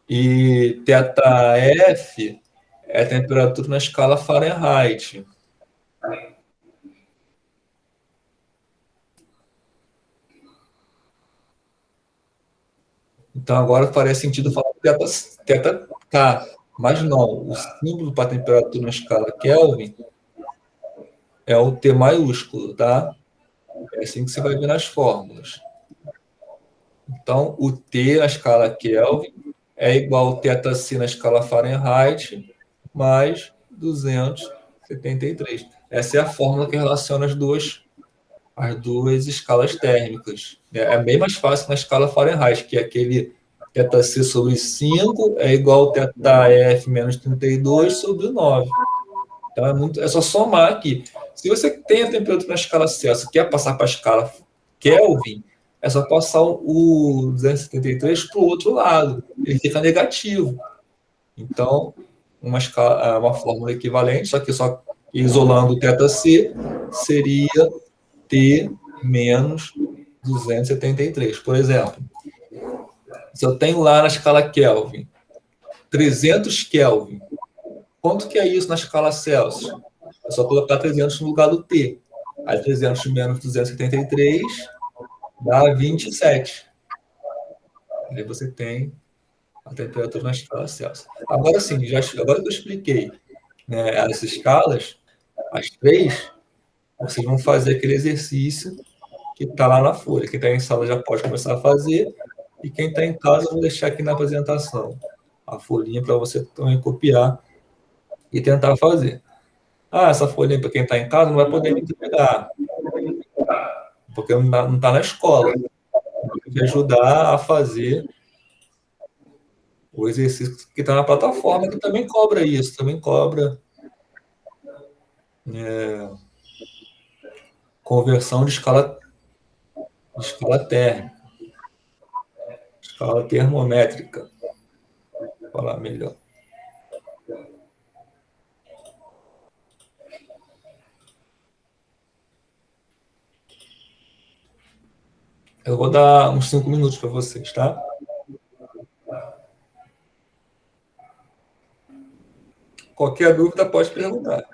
e θf é a temperatura na escala Fahrenheit. Então, agora faria sentido falar teta K, mas não. O símbolo para temperatura na escala Kelvin é o T maiúsculo, tá? É assim que você vai ver nas fórmulas. Então, o T na escala Kelvin é igual ao θc na escala Fahrenheit mais 273. Essa é a fórmula que relaciona as duas escalas térmicas. É bem mais fácil na escala Fahrenheit, que é aquele θc sobre 5 é igual ao θf menos 32 sobre 9. Então, é só somar aqui. Se você tem a temperatura na escala Celsius, quer passar para a escala Kelvin, é só passar o 273 para o outro lado. Ele fica negativo. Então, uma fórmula equivalente, só isolando o θc, seria T menos 273. Por exemplo, se eu tenho lá na escala Kelvin 300 Kelvin, quanto que é isso na escala Celsius? É só colocar 300 no lugar do T. Aí 300 menos 273 dá 27. Aí você tem a temperatura na escala Celsius. Agora sim, agora que eu expliquei, né, as escalas, as três, vocês vão fazer aquele exercício que está lá na folha. Quem está em sala já pode começar a fazer, e quem está em casa, eu vou deixar aqui na apresentação a folhinha para você também copiar e tentar fazer. Ah, essa folhinha para quem está em casa não vai poder me entregar, porque não está na escola. Tem que ajudar a fazer o exercício que está na plataforma, que também cobra isso, também cobra conversão de escala térmica, escala termométrica, vou falar melhor. Eu vou dar uns 5 minutos para vocês, tá? Qualquer dúvida pode perguntar.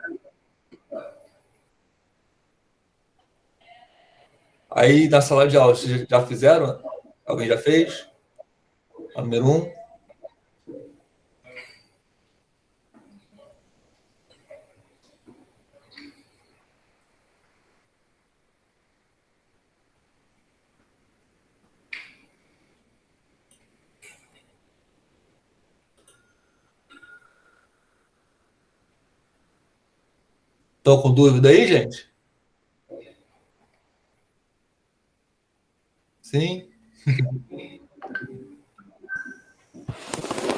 Aí na sala de aula, vocês já fizeram? Alguém já fez? A número 1? Estão com dúvida aí, gente? Sim?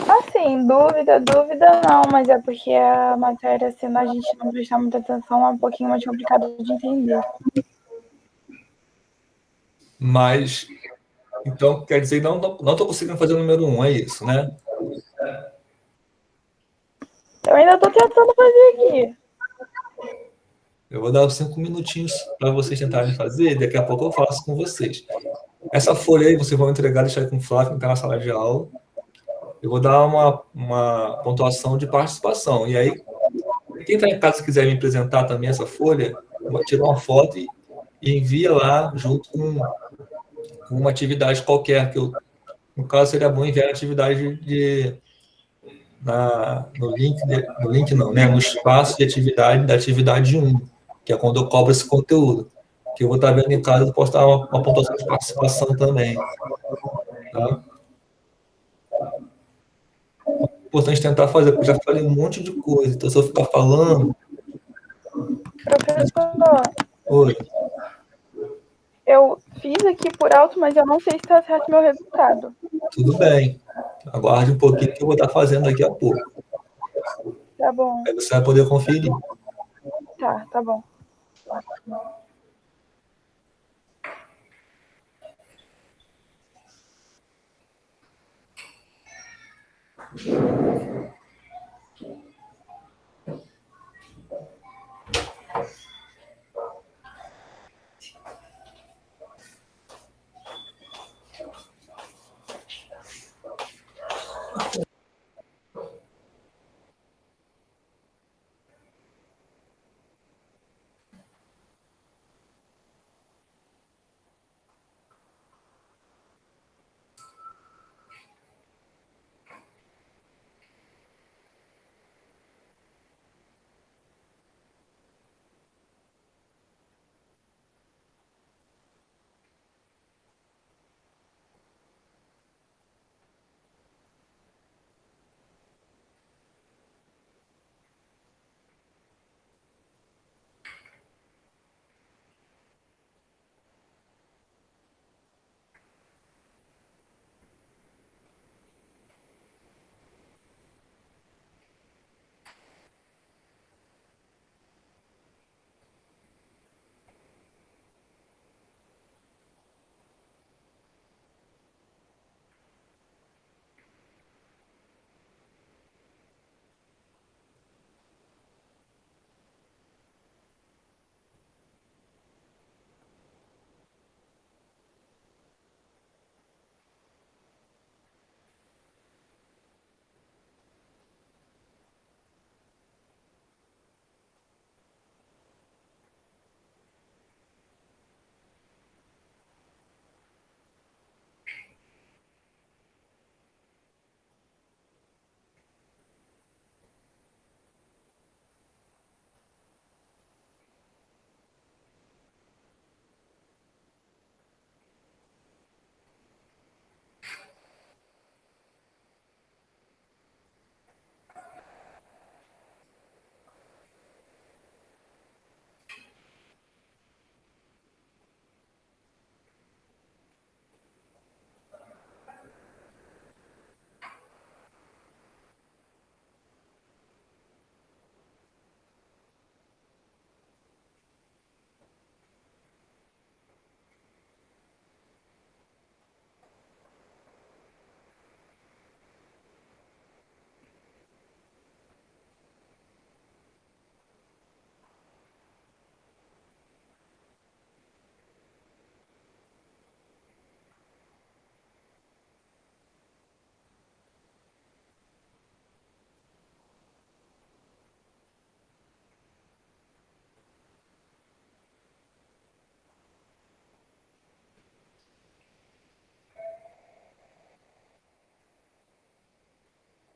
Assim, dúvida não, mas é porque a matéria, se a gente não prestar muita atenção, é um pouquinho mais complicado de entender. Mas, então, quer dizer, não estou conseguindo fazer o número 1, é isso, né? Eu ainda estou tentando fazer aqui. Eu vou dar uns 5 minutinhos para vocês tentarem fazer, daqui a pouco eu faço com vocês. Essa folha aí vocês vão entregar, deixar aí com o Flávio, que está na sala de aula. Eu vou dar uma pontuação de participação. E aí, quem está em casa e quiser me apresentar também essa folha, tira uma foto e envia lá junto com uma atividade qualquer, que no caso seria bom enviar a atividade no link não, né? No espaço de atividade da atividade 1, que é quando eu cobro esse conteúdo. Que eu vou estar vendo em casa, eu posso dar uma pontuação de participação também. Tá? Importante tentar fazer, porque eu já falei um monte de coisa, então se eu ficar falando. Professor, Oi. eu fiz aqui por alto, mas eu não sei se está certo o meu resultado. Tudo bem. Aguarde um pouquinho que eu vou estar fazendo daqui a pouco. Tá bom. Aí você vai poder conferir. Tá bom.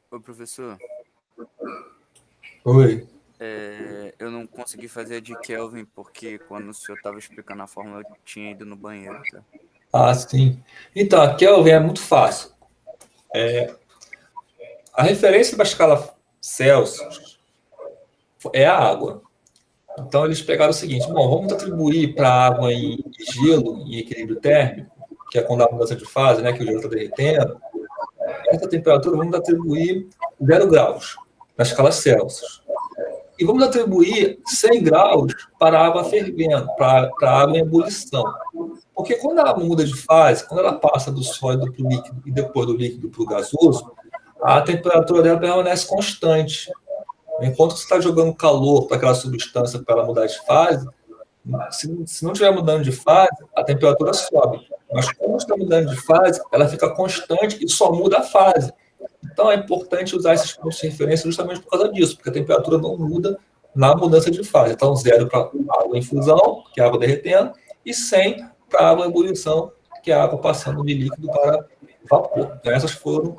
Ô, professor, Oi. eu não consegui fazer a de Kelvin porque quando o senhor estava explicando a fórmula eu tinha ido no banheiro, tá? Ah, sim. Então, a Kelvin é muito fácil. A referência para a escala Celsius é a água. Então, eles pegaram o seguinte: bom, vamos atribuir para a água em gelo, em equilíbrio térmico, que é quando há mudança de fase, né, que o gelo está derretendo. Essa temperatura vamos atribuir 0 graus na escala Celsius. E vamos atribuir 100 graus para a água fervendo, para a água em ebulição. Porque quando a água muda de fase, quando ela passa do sólido para o líquido e depois do líquido para o gasoso, a temperatura dela permanece constante. Enquanto você está jogando calor para aquela substância para ela mudar de fase, se não estiver mudando de fase, a temperatura sobe. Mas como está mudando de fase, ela fica constante e só muda a fase. Então é importante usar esses pontos de referência justamente por causa disso, porque a temperatura não muda na mudança de fase. Então, 0 para água em fusão, que é a água derretendo, e 100 para água em ebulição, que é a água passando de líquido para vapor. Então, essas foram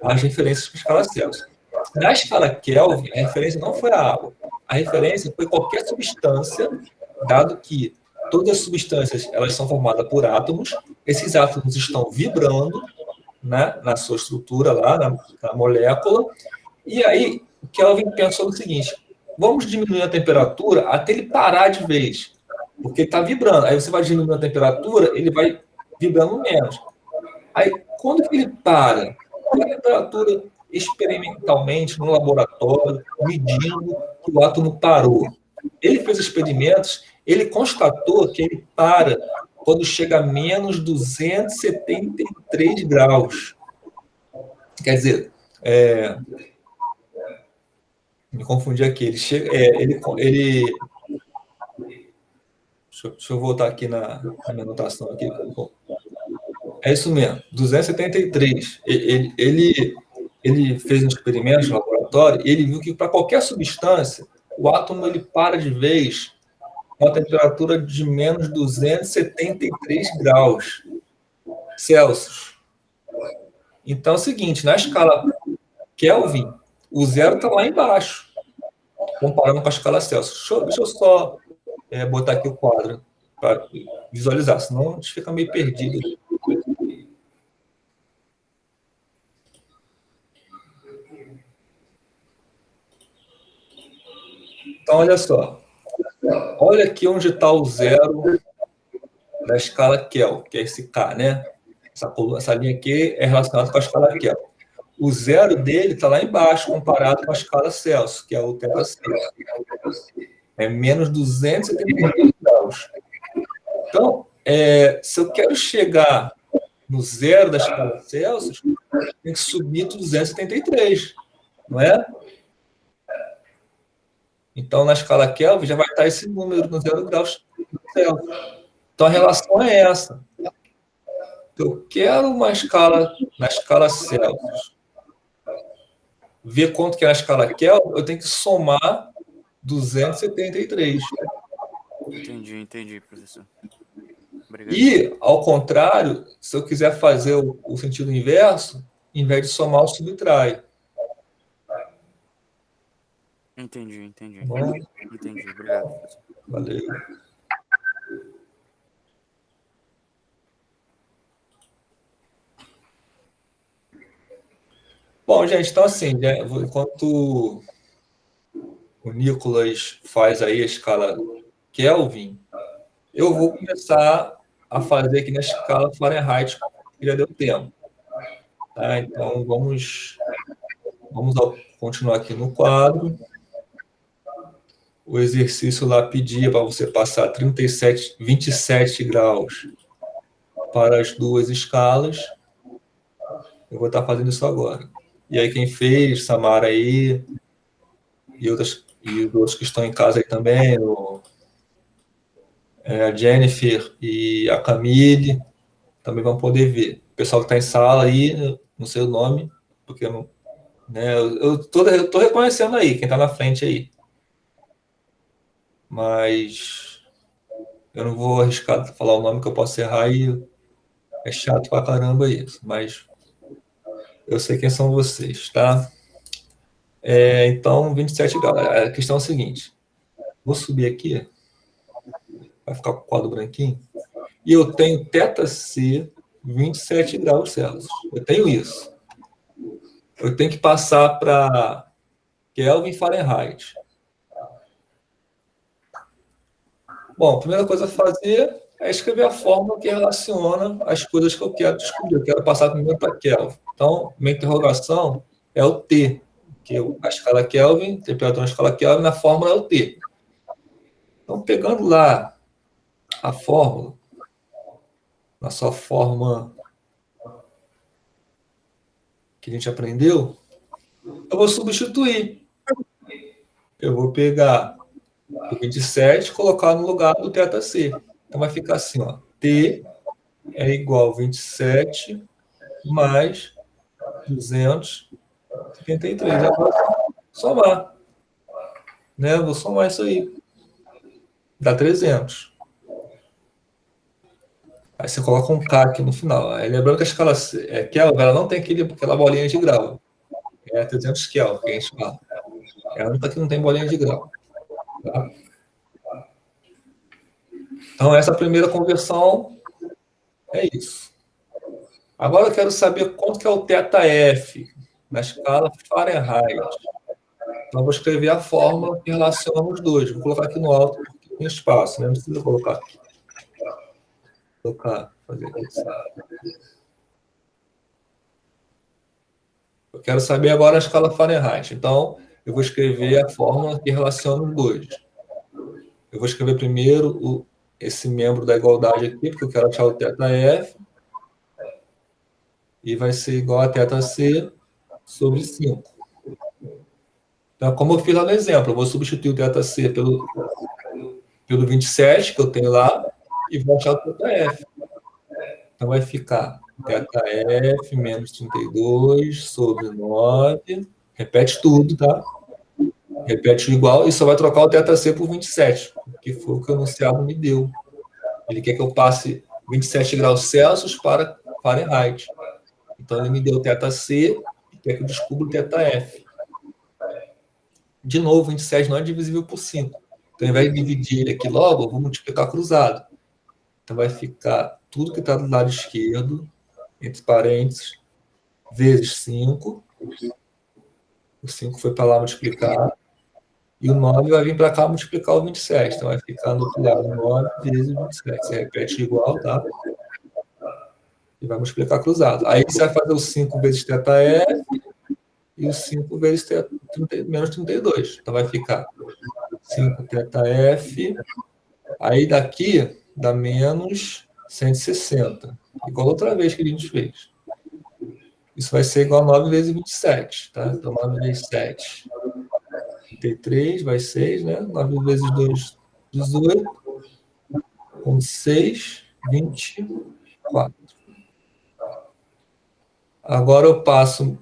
as referências para a escala Celsius. Na escala Kelvin, a referência não foi a água. A referência foi qualquer substância, dado que todas as substâncias elas são formadas por átomos, esses átomos estão vibrando, né, na sua estrutura lá, na molécula, e aí o Kelvin pensou no seguinte: vamos diminuir a temperatura até ele parar de vez, porque está vibrando. Aí você vai diminuindo a temperatura, ele vai vibrando menos. Aí, quando que ele para? Qual a temperatura experimentalmente no laboratório, medindo que o átomo parou? Ele fez experimentos, ele constatou que ele para quando chega a menos 273 graus. Quer dizer, me confundi aqui. Deixa eu voltar aqui na minha anotação aqui. É isso mesmo, 273. Ele fez um experimento no laboratório e ele viu que para qualquer substância, o átomo ele para de vez com a temperatura de menos 273 graus Celsius. Então é o seguinte, na escala Kelvin, o zero está lá embaixo, comparando com a escala Celsius. Deixa eu só botar aqui o quadro para visualizar, senão a gente fica meio perdido. Então, olha só. Olha aqui onde está o zero da escala Kelvin, que é esse K, né? Essa linha aqui é relacionada com a escala Kelvin. O zero dele está lá embaixo, comparado com a escala Celsius, que é o teta Celsius. É menos 273 graus. Então, se eu quero chegar no zero da escala Celsius, tem que subir para 273, não é? Então, na escala Kelvin, já vai estar esse número no 0 graus Celsius. Então, a relação é essa. Eu quero uma escala na escala Celsius. Ver quanto que é na escala Kelvin, eu tenho que somar 273. Entendi, professor. Obrigado. E, ao contrário, se eu quiser fazer o sentido inverso, em vez de somar, eu subtrai. Entendi. Bom, Entendi, obrigado, professor. valeu. Bom, gente, então assim, né, enquanto o Nicolas faz aí a escala Kelvin, eu vou começar a fazer aqui na escala Fahrenheit, que já deu tempo. Tá? Então, vamos continuar aqui no quadro. O exercício lá pedia para você passar 27 graus para as duas escalas. Eu vou estar fazendo isso agora. E aí, quem fez, Samara aí, e os outros que estão em casa aí também, a Jennifer e a Camille, também vão poder ver. O pessoal que está em sala aí, não sei o nome, porque eu não, né, eu tô reconhecendo aí, quem está na frente aí. Mas eu não vou arriscar falar o nome que eu posso errar e é chato pra caramba isso. Mas eu sei quem são vocês, tá? Então, 27 graus. A questão é a seguinte. Vou subir aqui. Vai ficar com o quadro branquinho. E eu tenho θc 27 graus Celsius. Eu tenho isso. Eu tenho que passar para Kelvin e Fahrenheit. Bom, a primeira coisa a fazer é escrever a fórmula que relaciona as coisas que eu quero descobrir. Eu quero passar primeiro para Kelvin. Então, minha interrogação é o T, que a escala Kelvin, temperatura na escala Kelvin, na fórmula é o T. Então, pegando lá a fórmula, na sua forma que a gente aprendeu, eu vou substituir. Eu vou pegar o 27 e colocar no lugar do θc. Então, vai ficar assim, ó, T é igual a 27 mais 273. Agora, somar. Né? Vou somar isso aí. Dá 300. Aí você coloca um K aqui no final. Aí, lembrando que a escala Kelvin, ela não tem aquela bolinha de grau. É 300 Kelvin que a gente fala. É a única que não tem bolinha de grau. Tá? Então, essa primeira conversão é isso. Agora eu quero saber quanto que é o θF na escala Fahrenheit. Então, eu vou escrever a fórmula que relaciona os dois. Vou colocar aqui no alto, porque tem espaço, né? Não precisa colocar aqui. Vou colocar, fazer aqui. Eu quero saber agora a escala Fahrenheit. Então, eu vou escrever a fórmula que relaciona os dois. Eu vou escrever primeiro esse membro da igualdade aqui, porque eu quero achar o θF. E vai ser igual a θc sobre 5. Então, como eu fiz lá no exemplo, eu vou substituir o θc pelo 27, que eu tenho lá, e vou achar o θF. Então, vai ficar θF menos 32 sobre 9. Repete tudo, tá? Repete o igual e só vai trocar o θc por 27, que foi o que o enunciado me deu. Ele quer que eu passe 27 graus Celsius para Fahrenheit. Então, ele me deu o θc e quer que eu descubra o θF. De novo, 27 não é divisível por 5. Então, ao invés de dividir ele aqui logo, eu vou multiplicar cruzado. Então, vai ficar tudo que está do lado esquerdo, entre parênteses, vezes 5. O 5 foi para lá multiplicar. E o 9 vai vir para cá multiplicar o 27. Então, vai ficar no outro lado 9 vezes 27. Você repete igual, tá? E vai multiplicar cruzado. Aí você vai fazer o 5 vezes θF e o 5 vezes menos 32. Então, vai ficar 5 θF. Aí, daqui, dá menos 160. Igual outra vez que a gente fez. Isso vai ser igual a 9 vezes 27, tá? Então, 9 vezes 7, 33, vai 6, né? 9 vezes 2, 18. Com 6, 24. Agora eu passo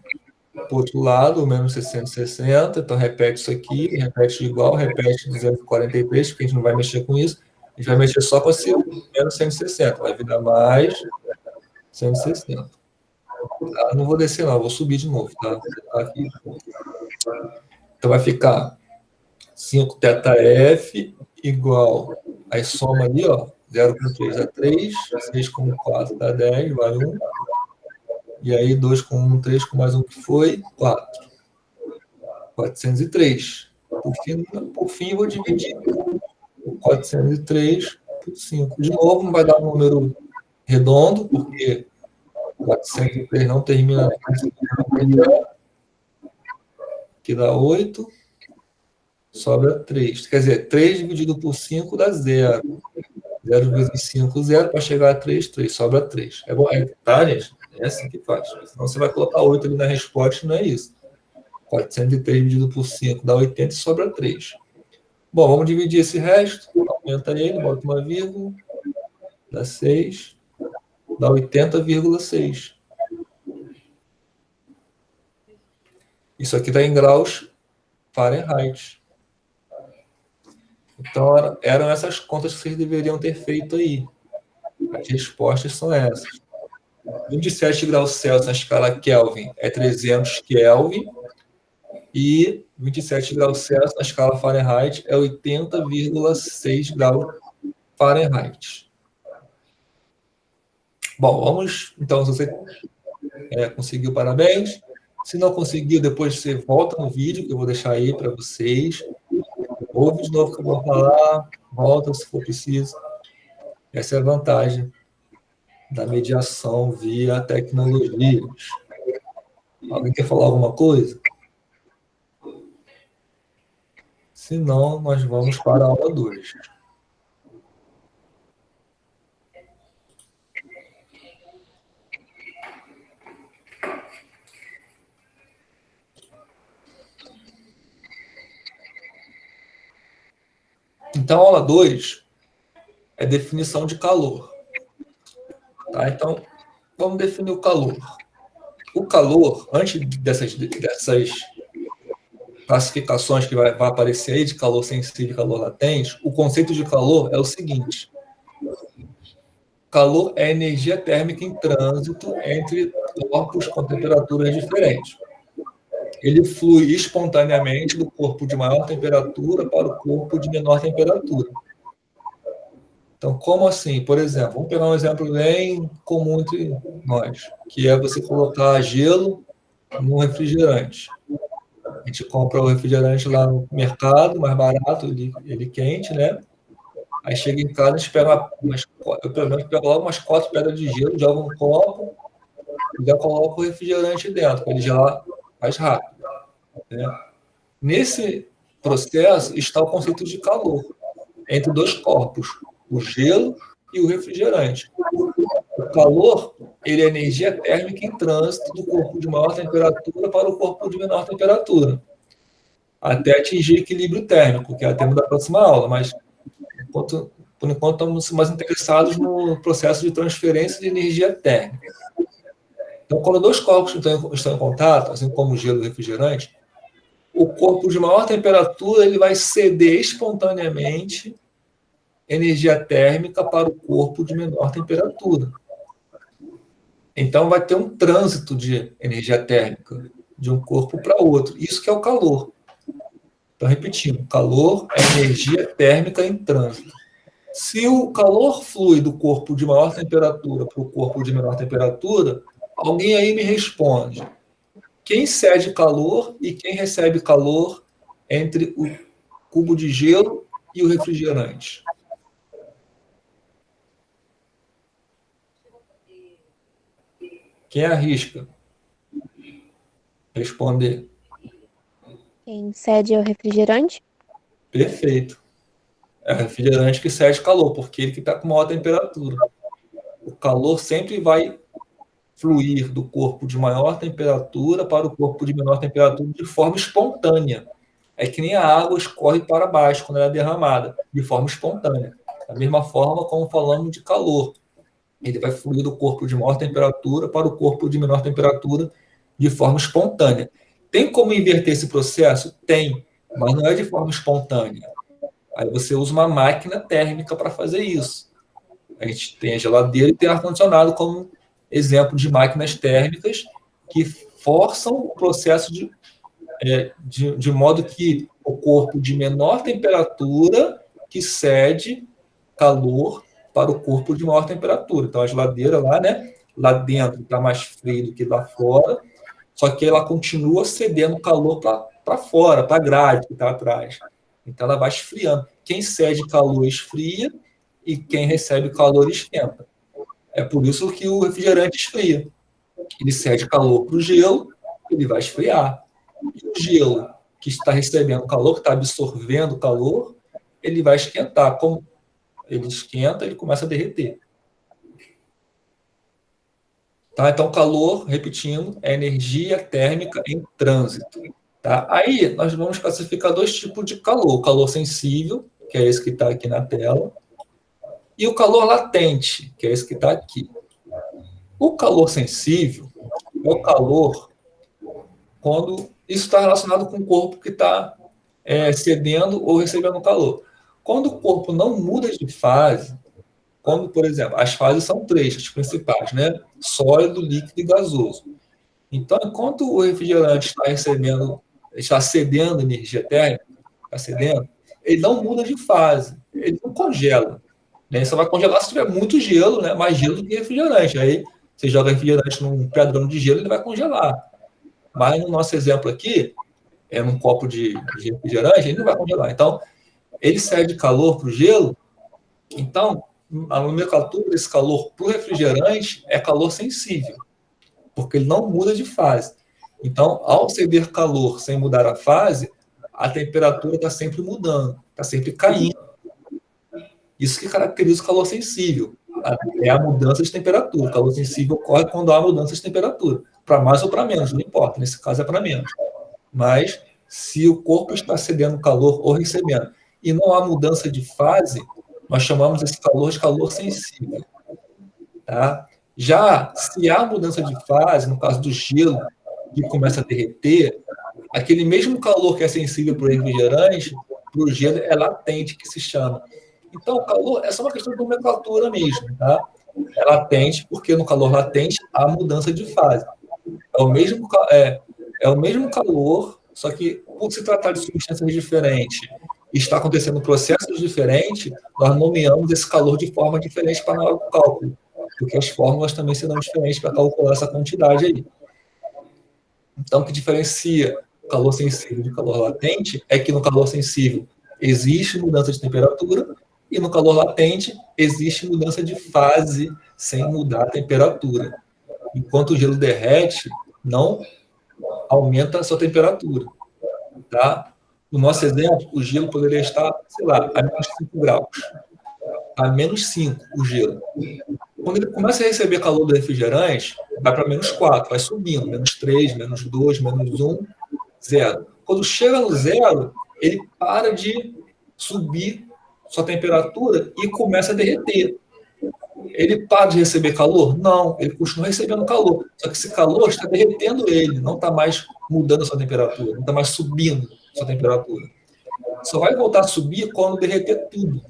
para o outro lado, o menos 660. Então, repete isso aqui, repete igual, repete 243, porque a gente não vai mexer com isso. A gente vai mexer só com esse menos 160. Vai virar mais 160. Tá? Não vou descer, não. Vou subir de novo, tá? Aqui. Então, vai ficar 5 θF igual... Aí, soma ali, ó. 0 com 3 dá 3. 6 com 4 dá 10, vale 1. E aí, 2 com 1, 3 com mais 1, que foi 4. 403. Por fim, eu vou dividir o 403 por 5. De novo, não vai dar um número redondo, porque 403 não termina que dá 8, sobra 3. Quer dizer, 3 dividido por 5 dá 0. 0 vezes 5, 0, para chegar a 3, 3, sobra 3. É bom, tá, gente? É assim que faz. Senão você vai colocar 8 ali na resposta, não é isso. 403 dividido por 5 dá 80 e sobra 3. Bom, vamos dividir esse resto. Aumenta ele, bota uma vírgula. Dá 6. Dá 80,6. Isso aqui está em graus Fahrenheit. Então, eram essas contas que vocês deveriam ter feito aí. As respostas são essas. 27 graus Celsius na escala Kelvin é 300 Kelvin. e 27 graus Celsius na escala Fahrenheit é 80,6 graus Fahrenheit. Bom, vamos. Então, se você conseguiu, parabéns. Se não conseguiu, depois você volta no vídeo, que eu vou deixar aí para vocês. Ouve de novo o que eu vou falar, volta se for preciso. Essa é a vantagem da mediação via tecnologias. Alguém quer falar alguma coisa? Se não, nós vamos para a aula 2. Então, a aula 2 é definição de calor. Tá? Então, vamos definir o calor. O calor, antes dessas classificações que vai aparecer aí, de calor sensível e calor latente, o conceito de calor é o seguinte: calor é energia térmica em trânsito entre corpos com temperaturas diferentes. Ele flui espontaneamente do corpo de maior temperatura para o corpo de menor temperatura. Então, como assim? Por exemplo, vamos pegar um exemplo bem comum entre nós, que é você colocar gelo no refrigerante. A gente compra o refrigerante lá no mercado, mais barato, ele quente, né? Aí chega em casa, a gente pega eu pelo menos pego logo umas 4 pedras de gelo, jogo no copo e já coloco o refrigerante dentro, para ele gelar mais rápido. Né? Nesse processo está o conceito de calor entre dois corpos, o gelo e o refrigerante. O calor, ele é energia térmica em trânsito do corpo de maior temperatura para o corpo de menor temperatura, até atingir equilíbrio térmico, que é o tema da próxima aula, mas por enquanto estamos mais interessados no processo de transferência de energia térmica. Então, quando dois corpos estão em contato, assim como o gelo e o refrigerante, o corpo de maior temperatura ele vai ceder espontaneamente energia térmica para o corpo de menor temperatura. Então, vai ter um trânsito de energia térmica de um corpo para outro. Isso que é o calor. Então, repetindo, calor é energia térmica em trânsito. Se o calor flui do corpo de maior temperatura para o corpo de menor temperatura, alguém aí me responde: quem cede calor e quem recebe calor entre o cubo de gelo e o refrigerante? Quem arrisca responder? Quem cede é o refrigerante? Perfeito. É o refrigerante que cede calor, porque ele que está com maior temperatura. O calor sempre vai fluir do corpo de maior temperatura para o corpo de menor temperatura de forma espontânea. É que nem a água escorre para baixo quando ela é derramada, de forma espontânea. Da mesma forma como falamos de calor. Ele vai fluir do corpo de maior temperatura para o corpo de menor temperatura de forma espontânea. Tem como inverter esse processo? Tem, mas não é de forma espontânea. Aí você usa uma máquina térmica para fazer isso. A gente tem a geladeira e tem ar-condicionado como exemplo de máquinas térmicas que forçam o processo de modo que o corpo de menor temperatura que cede calor para o corpo de maior temperatura. Então, a geladeira lá, né, lá dentro está mais frio do que lá fora, só que ela continua cedendo calor para fora, para a grade que está atrás. Então, ela vai esfriando. Quem cede calor esfria e quem recebe calor esquenta. É por isso que o refrigerante esfria. Ele cede calor para o gelo, ele vai esfriar. E o gelo que está recebendo calor, que está absorvendo calor, ele vai esquentar. Como ele esquenta, ele começa a derreter. Tá? Então, calor, repetindo, é energia térmica em trânsito. Tá? Aí, nós vamos classificar 2 tipos de calor. O calor sensível, que é esse que está aqui na tela, e o calor latente, que é esse que está aqui. O calor sensível é o calor quando isso está relacionado com o corpo que está cedendo ou recebendo calor. Quando o corpo não muda de fase, quando, por exemplo, as fases são 3, as principais, né? Sólido, líquido e gasoso. Então, enquanto o refrigerante está recebendo está cedendo energia térmica, está cedendo, ele não muda de fase, ele não congela. Né? Só vai congelar se tiver muito gelo, né? Mais gelo do que refrigerante. Aí você joga refrigerante num padrão de gelo, ele vai congelar. Mas no nosso exemplo aqui, num copo de refrigerante, ele não vai congelar. Então, ele cede calor para o gelo. Então, a nomenclatura desse calor para o refrigerante é calor sensível, porque ele não muda de fase. Então, ao ceder calor sem mudar a fase, a temperatura está sempre mudando, está sempre caindo. Isso que caracteriza o calor sensível. É a mudança de temperatura. O calor sensível ocorre quando há mudança de temperatura. Para mais ou para menos, não importa. Nesse caso é para menos. Mas, se o corpo está cedendo calor ou recebendo, e não há mudança de fase, nós chamamos esse calor de calor sensível. Tá? Já, se há mudança de fase, no caso do gelo, que começa a derreter, aquele mesmo calor que é sensível para o refrigerante, para o gelo é latente, que se chama. Então, o calor é só uma questão de nomenclatura mesmo, tá? É latente, porque no calor latente há mudança de fase. É o mesmo calor, só que por se tratar de substâncias diferentes e está acontecendo processos diferentes, nós nomeamos esse calor de forma diferente para na hora do cálculo, porque as fórmulas também serão diferentes para calcular essa quantidade aí. Então, o que diferencia o calor sensível de calor latente é que no calor sensível existe mudança de temperatura e no calor latente existe mudança de fase sem mudar a temperatura. Enquanto o gelo derrete, não aumenta a sua temperatura. Tá? No nosso exemplo, o gelo poderia estar, sei lá, a menos 5 graus. A menos 5 o gelo. Quando ele começa a receber calor do refrigerante, vai para menos 4, vai subindo, menos 3, menos 2, menos 1, 0. Quando chega no 0, ele para de subir sua temperatura e começa a derreter. Ele para de receber calor? Não, ele continua recebendo calor. Só que esse calor está derretendo ele, não está mais mudando a sua temperatura, não está mais subindo a sua temperatura. Só vai voltar a subir quando derreter tudo.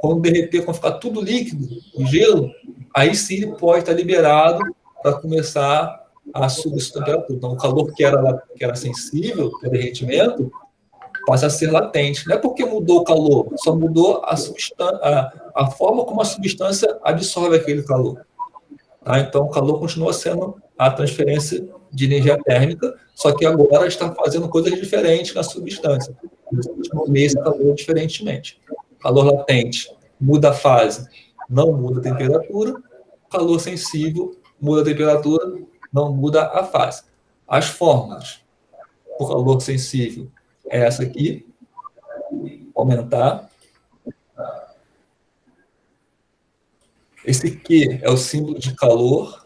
Quando derreter, quando ficar tudo líquido, o gelo, aí sim ele pode estar liberado para começar a subir sua temperatura. Então, o calor que era sensível para derretimento passa a ser latente. Não é porque mudou o calor, só mudou a forma como a substância absorve aquele calor. Tá? Então, o calor continua sendo a transferência de energia térmica, só que agora está fazendo coisas diferentes na substância. Nomeia esse calor diferentemente. Calor latente muda a fase, não muda a temperatura. Calor sensível muda a temperatura, não muda a fase. As fórmulas por calor sensível é essa aqui. Aumentar. Esse Q é o símbolo de calor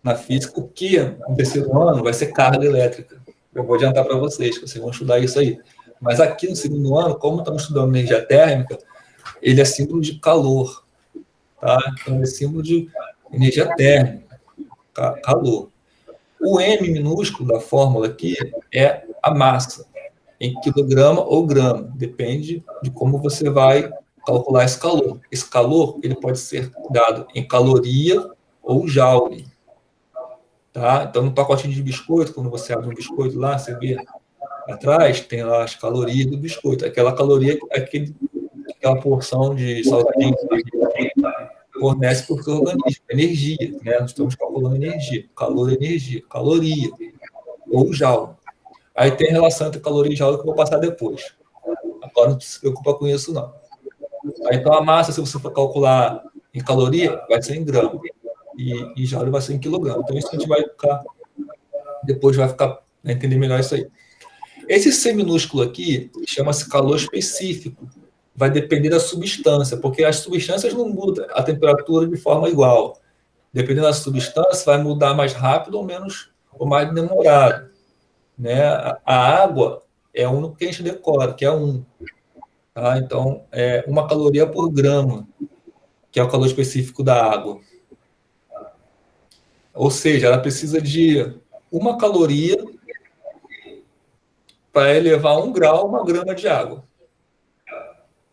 na física. O Q, no terceiro ano, vai ser carga elétrica. Eu vou adiantar para vocês, que vocês vão estudar isso aí. Mas aqui no segundo ano, como estamos estudando energia térmica, ele é símbolo de calor. Tá? Então, é símbolo de energia térmica, calor. O M minúsculo da fórmula aqui é a massa, em quilograma ou grama. Depende de como você vai calcular esse calor. Esse calor ele pode ser dado em caloria ou joule. Tá? Então, no pacotinho de biscoito, quando você abre um biscoito lá, você vê atrás, tem lá as calorias do biscoito. Aquela caloria, aquela porção de salgadinho que fornece para o seu organismo. Energia, né? Nós estamos calculando energia. Calor é energia. Caloria ou joule. Aí tem relação entre caloria e joule que eu vou passar depois. Agora não se preocupa com isso, não. Aí, então, a massa, se você for calcular em caloria, vai ser em grama. E joule vai ser em quilograma. Então, isso a gente vai ficar... Depois vai entender melhor isso aí. Esse C minúsculo aqui chama-se calor específico. Vai depender da substância, porque as substâncias não mudam a temperatura de forma igual. Dependendo da substância, vai mudar mais rápido ou menos, ou mais demorado. Né? A água é um que a gente decora, que é 1. Tá? Então, é 1 caloria por grama, que é o calor específico da água. Ou seja, ela precisa de 1 caloria para elevar 1 grau 1 grama de água.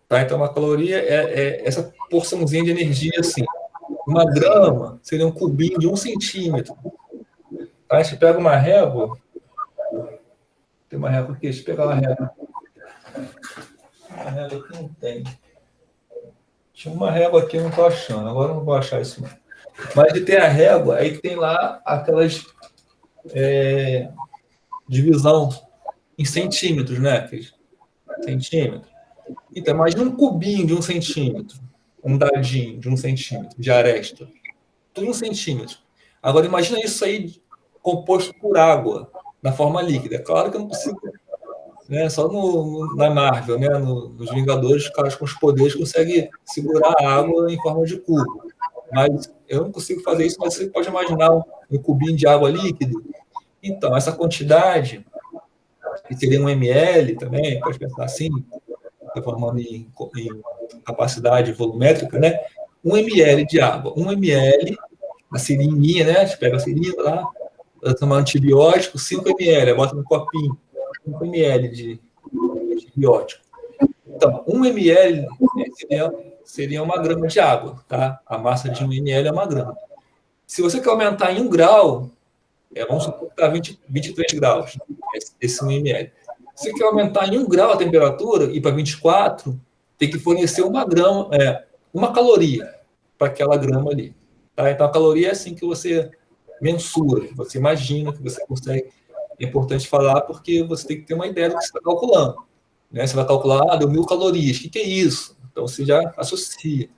Tá? Então, 1 caloria é essa porçãozinha de energia assim. 1 grama seria um cubinho de 1 centímetro. Tá? A gente pega uma régua, Tem uma régua aqui, deixa eu pegar uma régua. Uma régua aqui não tem. Tinha uma régua aqui, eu não estou achando. Agora eu não vou achar isso, não. Mas tem a régua, aí tem lá aquelas divisão em centímetros, né? Aqueles centímetros. Então, imagina um cubinho de 1 centímetro, um dadinho de 1 centímetro, de aresta. Tudo 1 centímetro. Agora, imagina isso aí composto por água, na forma líquida. Claro que eu não consigo... Né? Só na Marvel, né? Nos Vingadores, os caras com os poderes conseguem segurar a água em forma de cubo. Mas eu não consigo fazer isso, mas você pode imaginar um cubinho de água líquida. Então, essa quantidade, que seria 1 ml também, pode pensar assim, transformando em capacidade volumétrica, né? 1 ml de água. 1 ml, a seringuinha, né? A gente pega a seringa lá, tomar antibiótico, 5 ml, bota no copinho, 5 ml de antibiótico. Então, 1 ml seria 1 grama de água, tá? A massa de 1 ml é 1 grama. Se você quer aumentar em 1 grau, vamos supor que está 23 graus, esse 1 ml. Se você quer aumentar em 1 grau a temperatura, ir para 24, tem que fornecer 1 grama, 1 caloria para aquela grama ali. Tá? Então, a caloria é assim que você mensura, que você imagina, que você consegue. É importante falar porque você tem que ter uma ideia do que você está calculando. Né? Você vai calcular, deu 1000 calorias. O que é isso? Então, você já associa.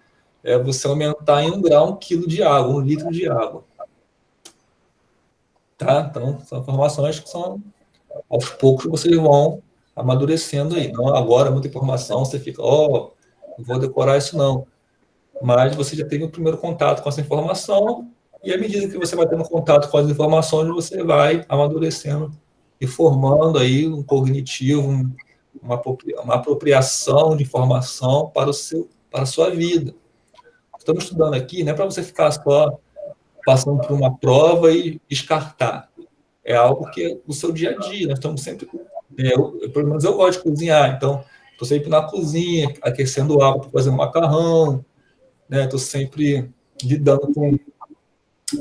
Você aumentar em 1 grau 1 quilo de água, 1 litro de água. Tá? Então, são informações que são, aos poucos, vocês vão amadurecendo aí. Não agora, muita informação, você fica, não vou decorar isso não. Mas você já teve o primeiro contato com essa informação e à medida que você vai tendo contato com as informações, você vai amadurecendo e formando aí um cognitivo, uma apropriação de informação para a sua vida. Estamos estudando aqui, não é para você ficar só passando por uma prova e descartar. É algo que é do seu dia a dia. Nós estamos sempre... pelo menos eu gosto de cozinhar, então estou sempre na cozinha, aquecendo água para fazer um macarrão, né? Estou sempre lidando com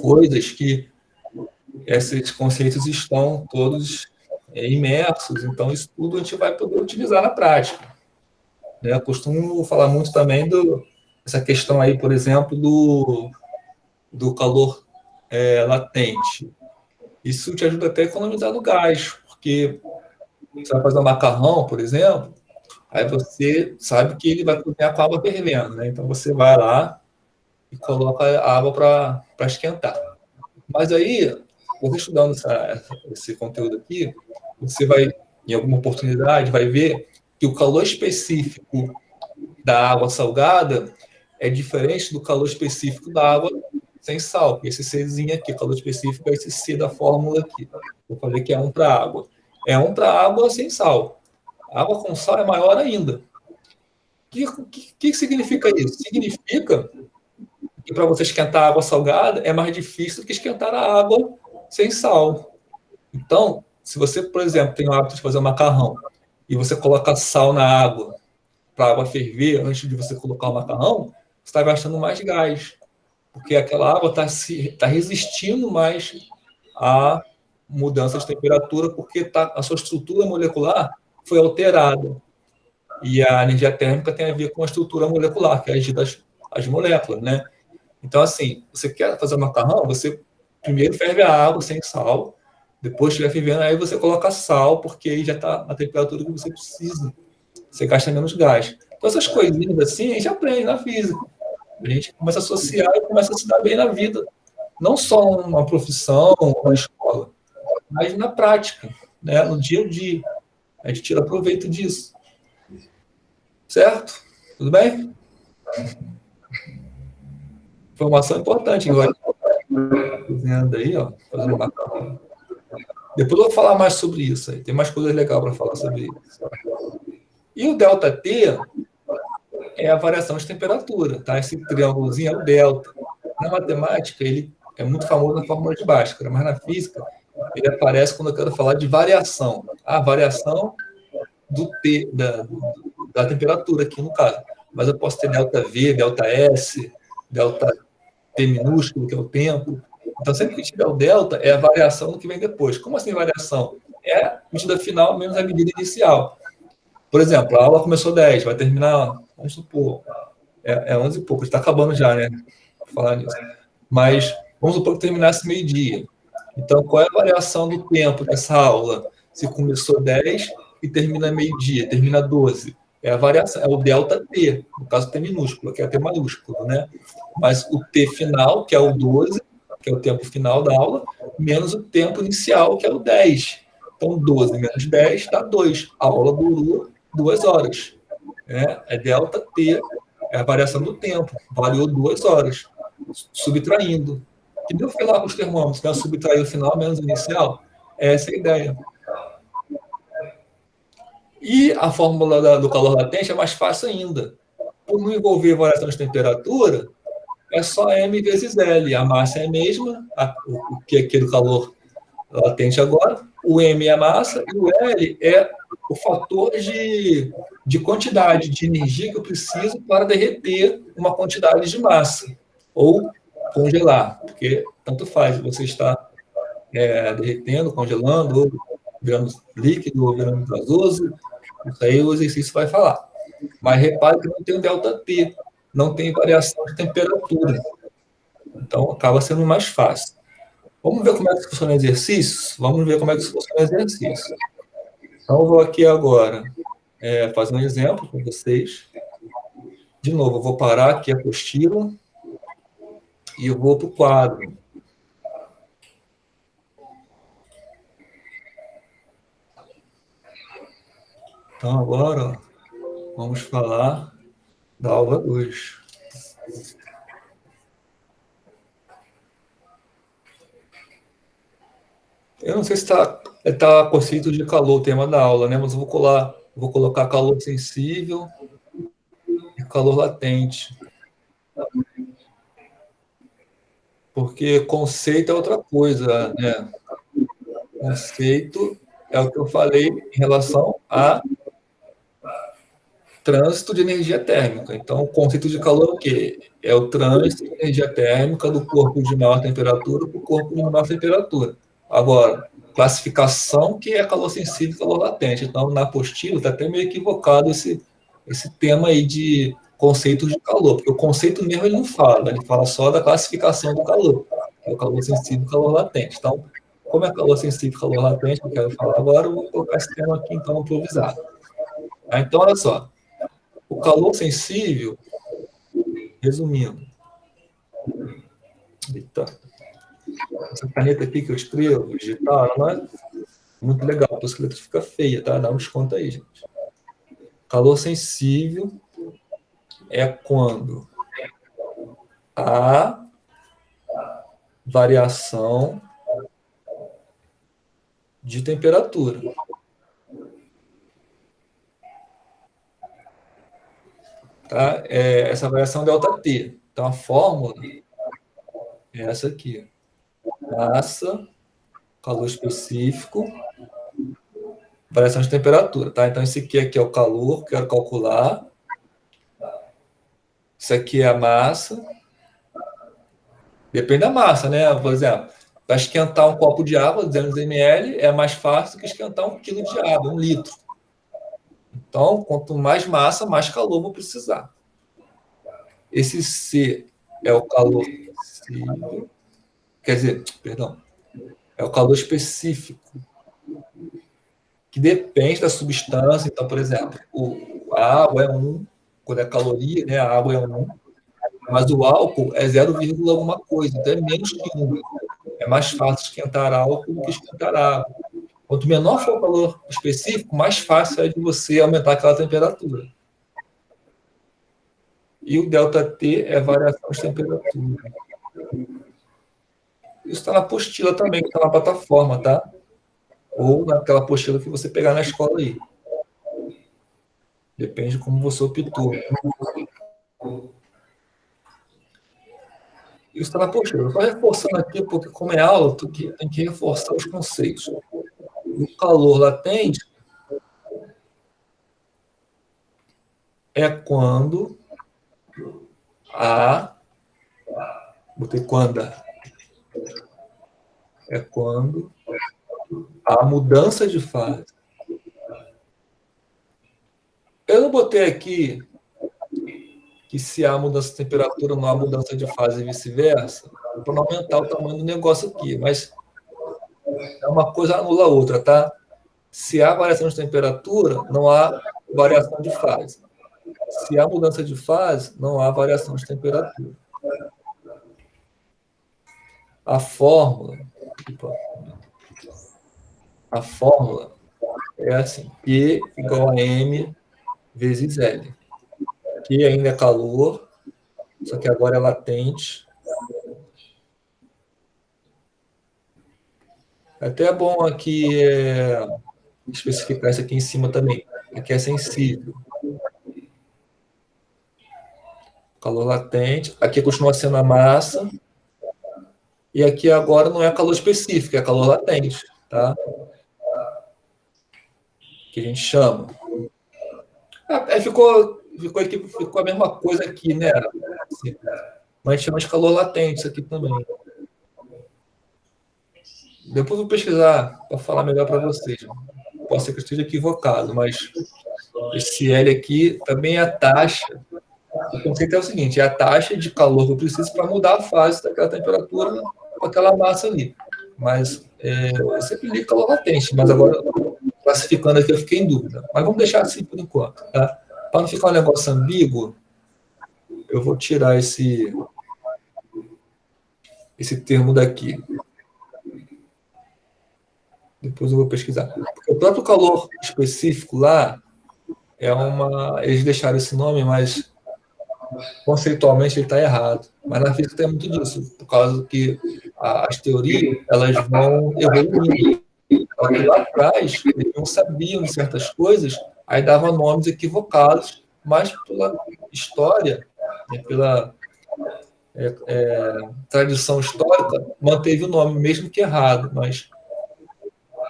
coisas que esses conceitos estão todos imersos, então isso tudo a gente vai poder utilizar na prática. Né? Eu costumo falar muito também essa questão aí, por exemplo, do calor latente. Isso te ajuda até a economizar no gás, porque você vai fazer um macarrão, por exemplo, aí você sabe que ele vai cozinhar com a água fervendo, né? Então você vai lá e coloca a água para esquentar. Mas aí, você estudando esse conteúdo aqui, você vai, em alguma oportunidade, vai ver que o calor específico da água salgada é diferente do calor específico da água sem sal. Esse Czinho aqui, calor específico, é esse C da fórmula aqui. Eu falei que é 1 para água. É 1 para água sem sal. A água com sal é maior ainda. O que significa isso? Significa que para você esquentar a água salgada é mais difícil do que esquentar a água sem sal. Então, se você, por exemplo, tem o hábito de fazer um macarrão e você coloca sal na água para a água ferver antes de você colocar o macarrão, você está gastando mais gás, porque aquela água está resistindo mais à mudança de temperatura, porque a sua estrutura molecular foi alterada. E a energia térmica tem a ver com a estrutura molecular, que é agir as moléculas, né? Então, assim, você quer fazer macarrão, você primeiro ferve a água sem sal, depois estiver fervendo, aí você coloca sal, porque aí já está na temperatura que você precisa. Você gasta menos gás. Então, essas coisinhas assim, a gente aprende na física. A gente começa a associar e começa a se dar bem na vida. Não só uma profissão, uma escola, mas na prática, né? No dia a dia. A gente tira proveito disso. Certo? Tudo bem? Informação importante. Agora, cozinhando aí, ó, fazendo macarrão. Depois eu vou falar mais sobre isso aí. Tem mais coisas legais para falar sobre isso. E o ΔT é a variação de temperatura, tá? Esse triângulozinho é o delta. Na matemática, ele é muito famoso na fórmula de Bhaskara, mas na física, ele aparece quando eu quero falar de variação. A variação do T, da temperatura aqui, no caso. Mas eu posso ter ΔV, ΔS, ΔT minúsculo, que é o tempo. Então, sempre que tiver o delta, é a variação do que vem depois. Como assim variação? É medida final menos a medida inicial. Por exemplo, a aula começou 10, vai terminar, vamos supor, é 11 e pouco, está acabando já, né? Vou falar nisso. Mas vamos supor que terminasse meio-dia. Então, qual é a variação do tempo dessa aula? Se começou 10 e termina meio-dia, termina 12. É a variação, é o delta T, no caso T minúsculo, que é T maiúsculo, né? Mas o T final, que é o 12, que é o tempo final da aula, menos o tempo inicial, que é o 10. Então, 12 menos 10 dá 2. A aula durou 2 horas. É delta T, é a variação do tempo. Variou 2 horas, subtraindo. Que nem eu fui lá com os termômetros, né? Subtrair o final menos o inicial. Essa é a ideia. E a fórmula do calor latente é mais fácil ainda. Por não envolver variação de temperatura, é só M vezes L. A massa é a mesma, o que é aqui do calor latente agora. O M é a massa e o L é o fator de quantidade de energia que eu preciso para derreter uma quantidade de massa. Ou congelar, porque tanto faz, você está derretendo, congelando, ou virando líquido, ou virando gasoso, isso aí o exercício vai falar. Mas repare que não tem um delta T, não tem variação de temperatura. Então, acaba sendo mais fácil. Vamos ver como é que funciona o exercício? Vamos ver como é que funciona o exercício. Então, eu vou aqui agora fazer um exemplo com vocês. De novo, eu vou parar aqui a apostila e eu vou para o quadro. Então, agora, vamos falar da aula 2. Eu não sei se está conceito de calor o tema da aula, né? Mas eu vou colocar calor sensível e calor latente. Porque conceito é outra coisa, né? Conceito é o que eu falei em relação a trânsito de energia térmica. Então, o conceito de calor é o quê? É o trânsito de energia térmica do corpo de maior temperatura para o corpo de menor temperatura. Agora, classificação que é calor sensível e calor latente. Então, na apostila está até meio equivocado esse tema aí de conceitos de calor, porque o conceito mesmo ele não fala, ele fala só da classificação do calor, que é o calor sensível e calor latente. Então, como é calor sensível e calor latente, que eu quero falar agora, eu vou colocar esse tema aqui, então, improvisado. Então, olha só, o calor sensível, resumindo, eita, essa caneta aqui que eu escrevo, digital, ela não é muito legal, a tua letra fica feia, tá? Dá um desconto aí, gente. Calor sensível é quando há variação de temperatura. Tá? Essa variação delta T. Então, a fórmula é essa aqui. Massa, calor específico, variação de temperatura. Tá? Então, esse aqui é o calor, quero calcular. Isso aqui é a massa. Depende da massa, né? Por exemplo, para esquentar um copo de água, 200 ml, é mais fácil do que esquentar 1 quilo de água, 1 litro. Então, quanto mais massa, mais calor vou precisar. Esse C é o calor sensível, quer dizer, perdão, é o calor específico, que depende da substância. Então, por exemplo, a água é 1, quando é caloria, né, a água é 1, mas o álcool é 0, alguma coisa, então é menos que 1. É mais fácil esquentar álcool do que esquentar água. Quanto menor for o calor específico, mais fácil é de você aumentar aquela temperatura. E o ΔT é variação de temperatura. Isso está na apostila também, que está na plataforma, tá? Ou naquela apostila que você pegar na escola aí. Depende de como você optou. Isso está na apostila. Estou reforçando aqui, porque como é aula, tem que reforçar os conceitos. O calor latente é quando botei quando. É quando a mudança de fase. Eu não botei aqui que se há mudança de temperatura, não há mudança de fase e vice-versa, para não aumentar o tamanho do negócio aqui, mas uma coisa anula a outra, tá? Se há variação de temperatura, não há variação de fase. Se há mudança de fase, não há variação de temperatura. A fórmula é assim, Q igual a M vezes L. Q ainda é calor, só que agora é latente. Até é bom aqui especificar isso aqui em cima também. Aqui é sensível. Calor latente. Aqui continua sendo a massa. E aqui agora não é calor específico, é calor latente, tá? Que a gente chama. Ficou a mesma coisa aqui, né? Assim, mas a gente chama de calor latente isso aqui também. Depois eu vou pesquisar para falar melhor para vocês. Pode ser que eu esteja equivocado, mas esse L aqui também é a taxa. O conceito é o seguinte, é a taxa de calor que eu preciso para mudar a fase daquela temperatura com aquela massa ali. Mas eu sempre li calor latente, mas agora, classificando aqui, eu fiquei em dúvida. Mas vamos deixar assim por enquanto, tá? Para não ficar um negócio ambíguo, eu vou tirar esse termo daqui. Depois eu vou pesquisar. Porque o próprio calor específico lá eles deixaram esse nome, mas conceitualmente ele está errado. Mas na física tem muito disso, por causa que as teorias elas vão evoluindo. Lá atrás, eles não sabiam de certas coisas, aí davam nomes equivocados, mas pela história, pela tradição histórica, manteve o nome, mesmo que errado. Mas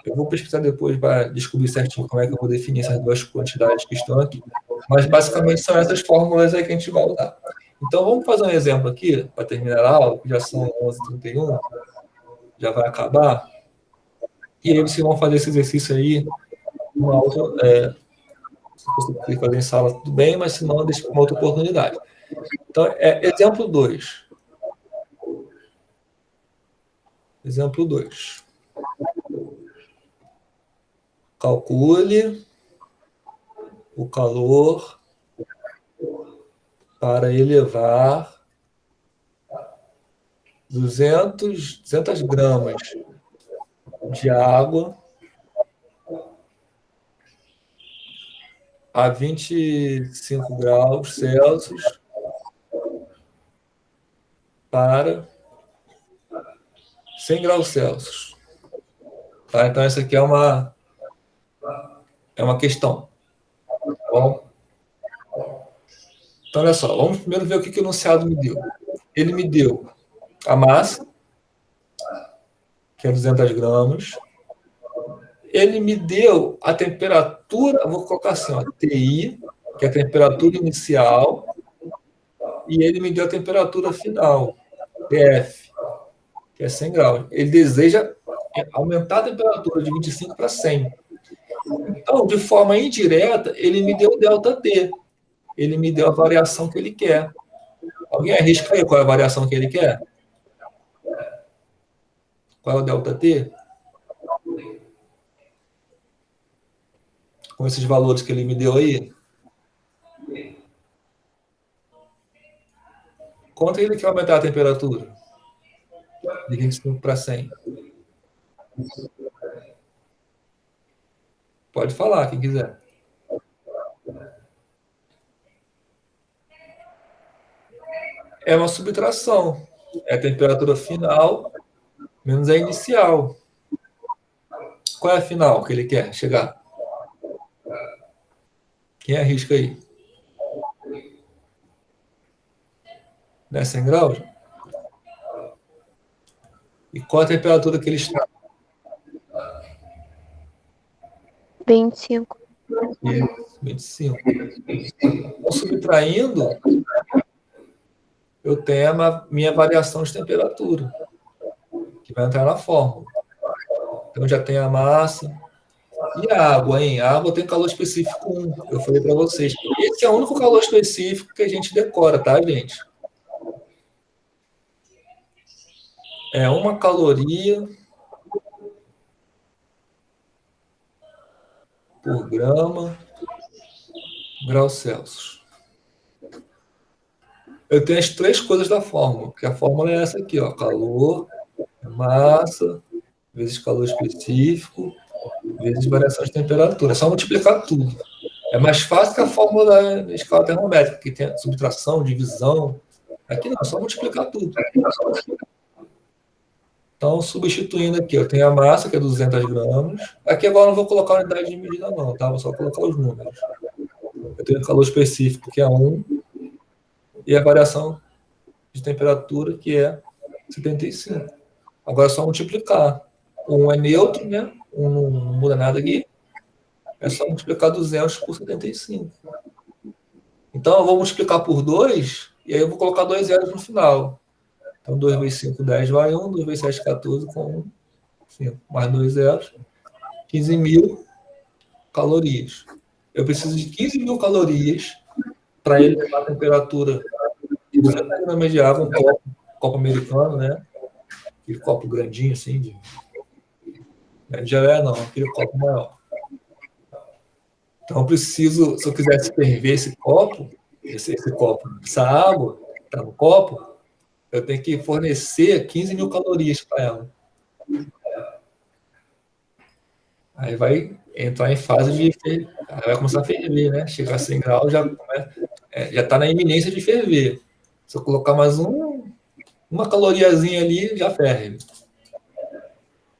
eu vou pesquisar depois para descobrir certinho como é que eu vou definir essas duas quantidades que estão aqui. Mas, basicamente, são essas fórmulas aí que a gente vai usar. Então, vamos fazer um exemplo aqui, para terminar a aula, que já são 11h31, já vai acabar. E aí vocês vão fazer esse exercício aí, uma outra, se você quiser fazer em sala, tudo bem, mas se não, deixa para uma outra oportunidade. Então, exemplo 2. Exemplo 2. Calcule o calor para elevar 200 gramas de água a 25 graus Celsius para 100 graus Celsius. Tá? Então, essa aqui é uma questão. Bom, então, olha só, vamos primeiro ver o que o enunciado me deu. Ele me deu a massa, que é 200 gramas. Ele me deu a temperatura, vou colocar assim, ó, TI, que é a temperatura inicial, e ele me deu a temperatura final, TF, que é 100 graus. Ele deseja aumentar a temperatura de 25 para 100. Então, de forma indireta, ele me deu o ΔT. Ele me deu a variação que ele quer. Alguém arrisca aí qual é a variação que ele quer? Qual é o ΔT? Com esses valores que ele me deu aí? Quanto ele quer aumentar a temperatura? De 25 para 100. Pode falar, quem quiser. É uma subtração. É a temperatura final menos a inicial. Qual é a final que ele quer chegar? Quem arrisca aí? Não é 100 graus? E qual a temperatura que ele está? 25. 25. Então, subtraindo, eu tenho a minha variação de temperatura, que vai entrar na fórmula. Então já tem a massa. E a água, hein? A água tem calor específico 1. Eu falei para vocês. Esse é o único calor específico que a gente decora, tá, gente? É 1 caloria por grama graus Celsius. Eu tenho as 3 coisas da fórmula, porque a fórmula é essa aqui, ó. Calor, massa, vezes calor específico, vezes variação de temperatura. É só multiplicar tudo. É mais fácil que a fórmula da escala termométrica, que tem subtração, divisão. Aqui não, é só multiplicar tudo. Então, substituindo aqui, eu tenho a massa, que é 200 gramas. Aqui agora eu não vou colocar a unidade de medida não, tá? Vou só colocar os números. Eu tenho o calor específico, que é 1, e a variação de temperatura, que é 75. Agora é só multiplicar. 1 é neutro, né? 1 não muda nada aqui. É só multiplicar 200 por 75. Então, eu vou multiplicar por 2, e aí eu vou colocar 2 zeros no final. Então, 2 vezes 5, 10 vai 1, 2 vezes 7, 14, com 1, 5, mais 2 zeros, 15.000 calorias. Eu preciso de 15.000 calorias para elevar a temperatura de 200 gramas de água, copo americano, né? Aquele copo grandinho, assim, de geleia não, aquele copo maior. Então, eu preciso, se eu quisesse ferver esse copo, essa água que está no copo, eu tenho que fornecer 15.000 calorias para ela. Aí vai entrar em fase de ferver, aí vai começar a ferver, né? Chegar a 100 graus, já está na iminência de ferver. Se eu colocar mais uma caloriazinha ali, já ferve.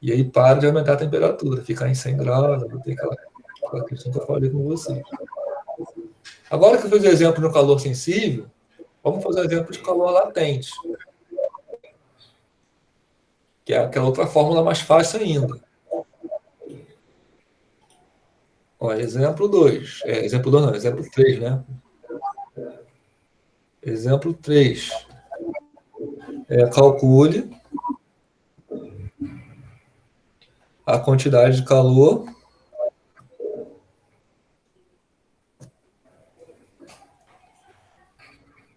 E aí para de aumentar a temperatura, ficar em 100 graus, vai ter aquela questão que eu falei com você. Agora que eu fiz o exemplo no calor sensível, vamos fazer o exemplo de calor latente, que é aquela outra fórmula mais fácil ainda. Ó, exemplo 2. Exemplo 2 não, exemplo 3, né? Exemplo 3. Calcule a quantidade de calor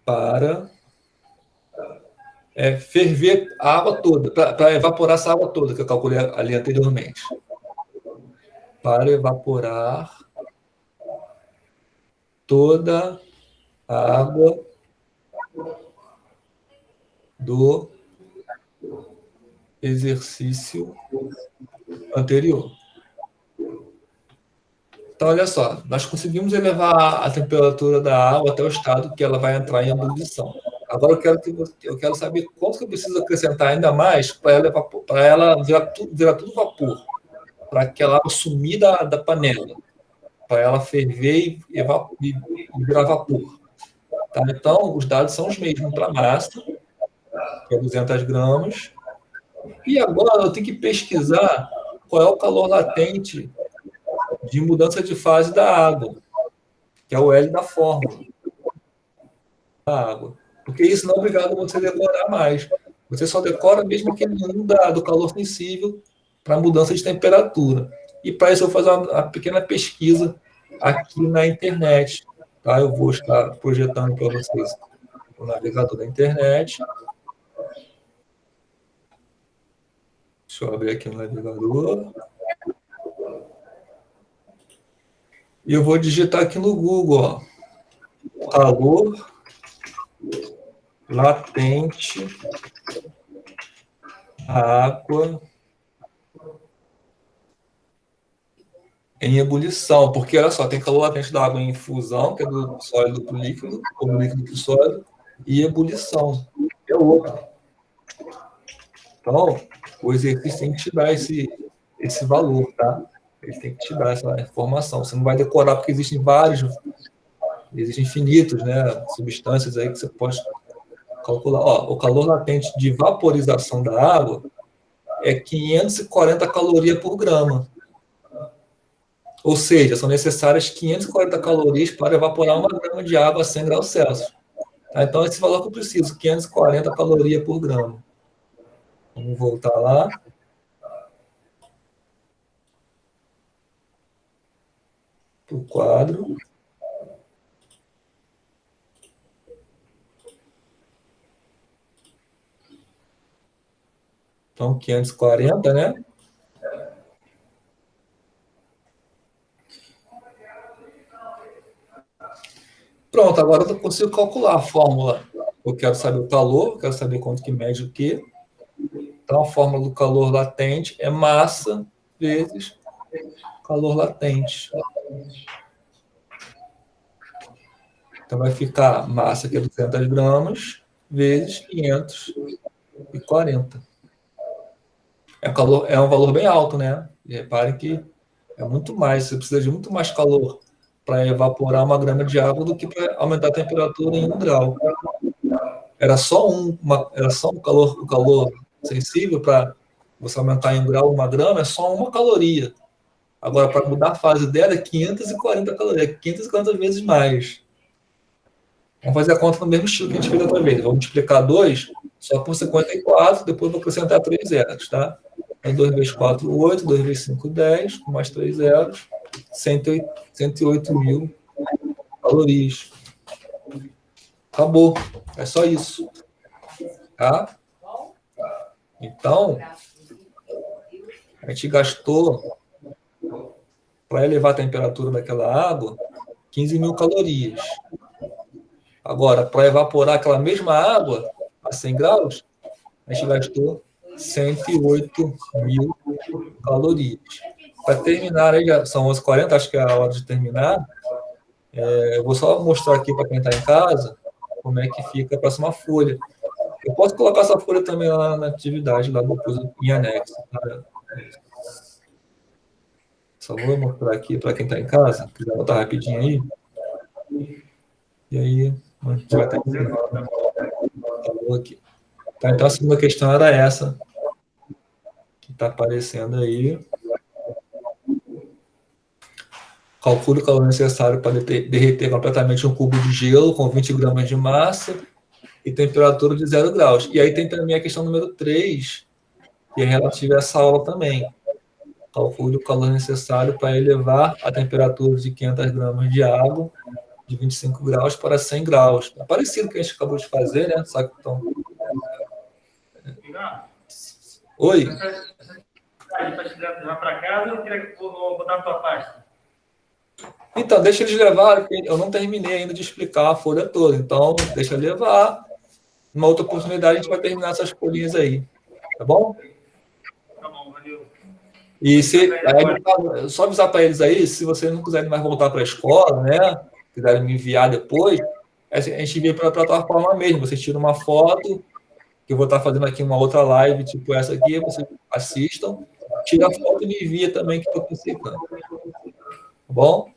para ferver a água toda, para evaporar essa água toda que eu calculei ali anteriormente. Para evaporar toda a água do exercício anterior. Então, olha só, nós conseguimos elevar a temperatura da água até o estado que ela vai entrar em ebulição. Agora eu quero saber quanto que eu preciso acrescentar ainda mais para ela virar tudo vapor, para aquela água sumir da panela, para ela ferver e virar vapor. Tá? Então, os dados são os mesmos para a massa, que é 200 gramas. E agora eu tenho que pesquisar qual é o calor latente de mudança de fase da água, que é o L da fórmula da água. Porque isso não é obrigado a você decorar mais. Você só decora mesmo aquele número do calor sensível para mudança de temperatura. E para isso eu vou fazer uma pequena pesquisa aqui na internet. Tá? Eu vou estar projetando para vocês o navegador da internet. Deixa eu abrir aqui o navegador. E eu vou digitar aqui no Google, ó, calor latente água em ebulição, porque olha só, tem calor latente da água em infusão, que é do sólido para o líquido, ou do líquido para o sólido, e ebulição, que é outro. Então, o exercício tem que te dar esse valor, tá? Ele tem que te dar essa informação. Você não vai decorar, porque existem infinitos, né, substâncias aí que você pode calcular. Ó, o calor latente de vaporização da água é 540 calorias por grama. Ou seja, são necessárias 540 calorias para evaporar 1 grama de água a 100 graus Celsius. Tá? Então, esse valor que eu preciso, 540 calorias por grama. Vamos voltar lá. o quadro. Então, 540, né? Pronto, agora eu consigo calcular a fórmula. Eu quero saber o calor, eu quero saber quanto que mede o quê. Então, a fórmula do calor latente é massa vezes calor latente. Então, vai ficar massa, que é 200 gramas, vezes 540. É um valor bem alto, né? E reparem que é muito mais, você precisa de muito mais calor para evaporar 1 grama de água do que para aumentar a temperatura em 1 grau. Era só um calor sensível para você aumentar em 1 grau 1 grama, é só 1 caloria. Agora, para mudar a fase dela, é 540 calorias, é 540 vezes mais. Vamos fazer a conta no mesmo estilo que a gente fez outra vez. Vamos multiplicar 2 só por 54, depois vou acrescentar 3 zeros, tá? Então, 2 vezes 4, 8, 2 vezes 5, 10, com mais 3 zeros, 108 mil calorias. Acabou. É só isso. Tá? Então, a gente gastou, para elevar a temperatura daquela água, 15 mil calorias. Agora, para evaporar aquela mesma água a 100 graus, a gente gastou 108 mil calorias. Para terminar, aí já são 11h40, acho que é a hora de terminar. Eu vou só mostrar aqui para quem está em casa como é que fica a próxima folha. Eu posso colocar essa folha também lá na atividade, lá depois em anexo. Tá? Só vou mostrar aqui para quem está em casa, quiser botar rapidinho aí. E aí, a gente vai estar aqui. Tá, então, a segunda questão era essa, que está aparecendo aí. Calcule o calor necessário para derreter completamente um cubo de gelo com 20 gramas de massa e temperatura de 0 graus. E aí tem também a questão número 3, que é relativa a essa aula também. Calcule o calor necessário para elevar a temperatura de 500 gramas de água de 25 graus para 100 graus. É parecido com o que a gente acabou de fazer, né? Só que então... Oi? Para te levar para casa, eu queria botar na tua pasta. Então, deixa eles levar, eu não terminei ainda de explicar a folha toda, então deixa levar. Numa outra oportunidade a gente vai terminar essas folhinhas aí, tá bom? Tá bom, valeu. E só avisar para eles aí, se vocês não quiserem mais voltar para a escola, né, quiserem me enviar depois, a gente envia para a plataforma mesmo, vocês tiram uma foto, que eu vou estar fazendo aqui uma outra live, tipo essa aqui, vocês assistam, tira a foto e me envia também, que eu estou participando. Tá bom?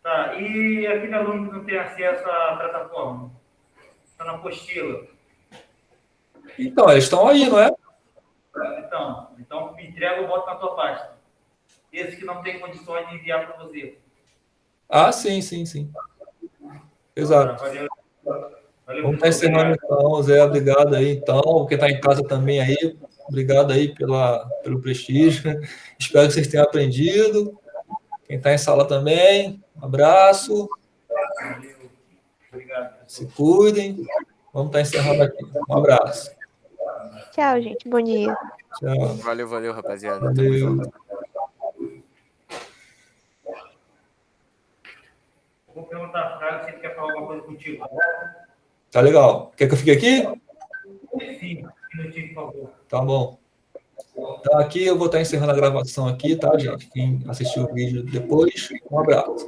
Tá, e aquele aluno que não tem acesso à plataforma? Está na apostila. Então, eles estão aí, não é? Então me entrega ou bota na tua pasta. Esse que não tem condições de enviar para você. Ah, sim. Exato. Valeu. Vamos estar encerrando então, Zé, obrigado aí então. Quem está em casa também aí, obrigado aí pelo prestígio. Espero que vocês tenham aprendido. Quem está em sala também, um abraço. Obrigado. Se cuidem. Vamos estar encerrando aqui. Um abraço. Tchau, gente. Bom dia. Tchau. Valeu, rapaziada. Tamo Valeu. junto. Vou perguntar a Fraga se ele quer falar alguma coisa contigo. Tá legal. Quer que eu fique aqui? Sim, um minutinho, por favor. Tá bom. Então, aqui eu vou estar encerrando a gravação aqui, tá, gente? Quem assistiu o vídeo depois, um abraço.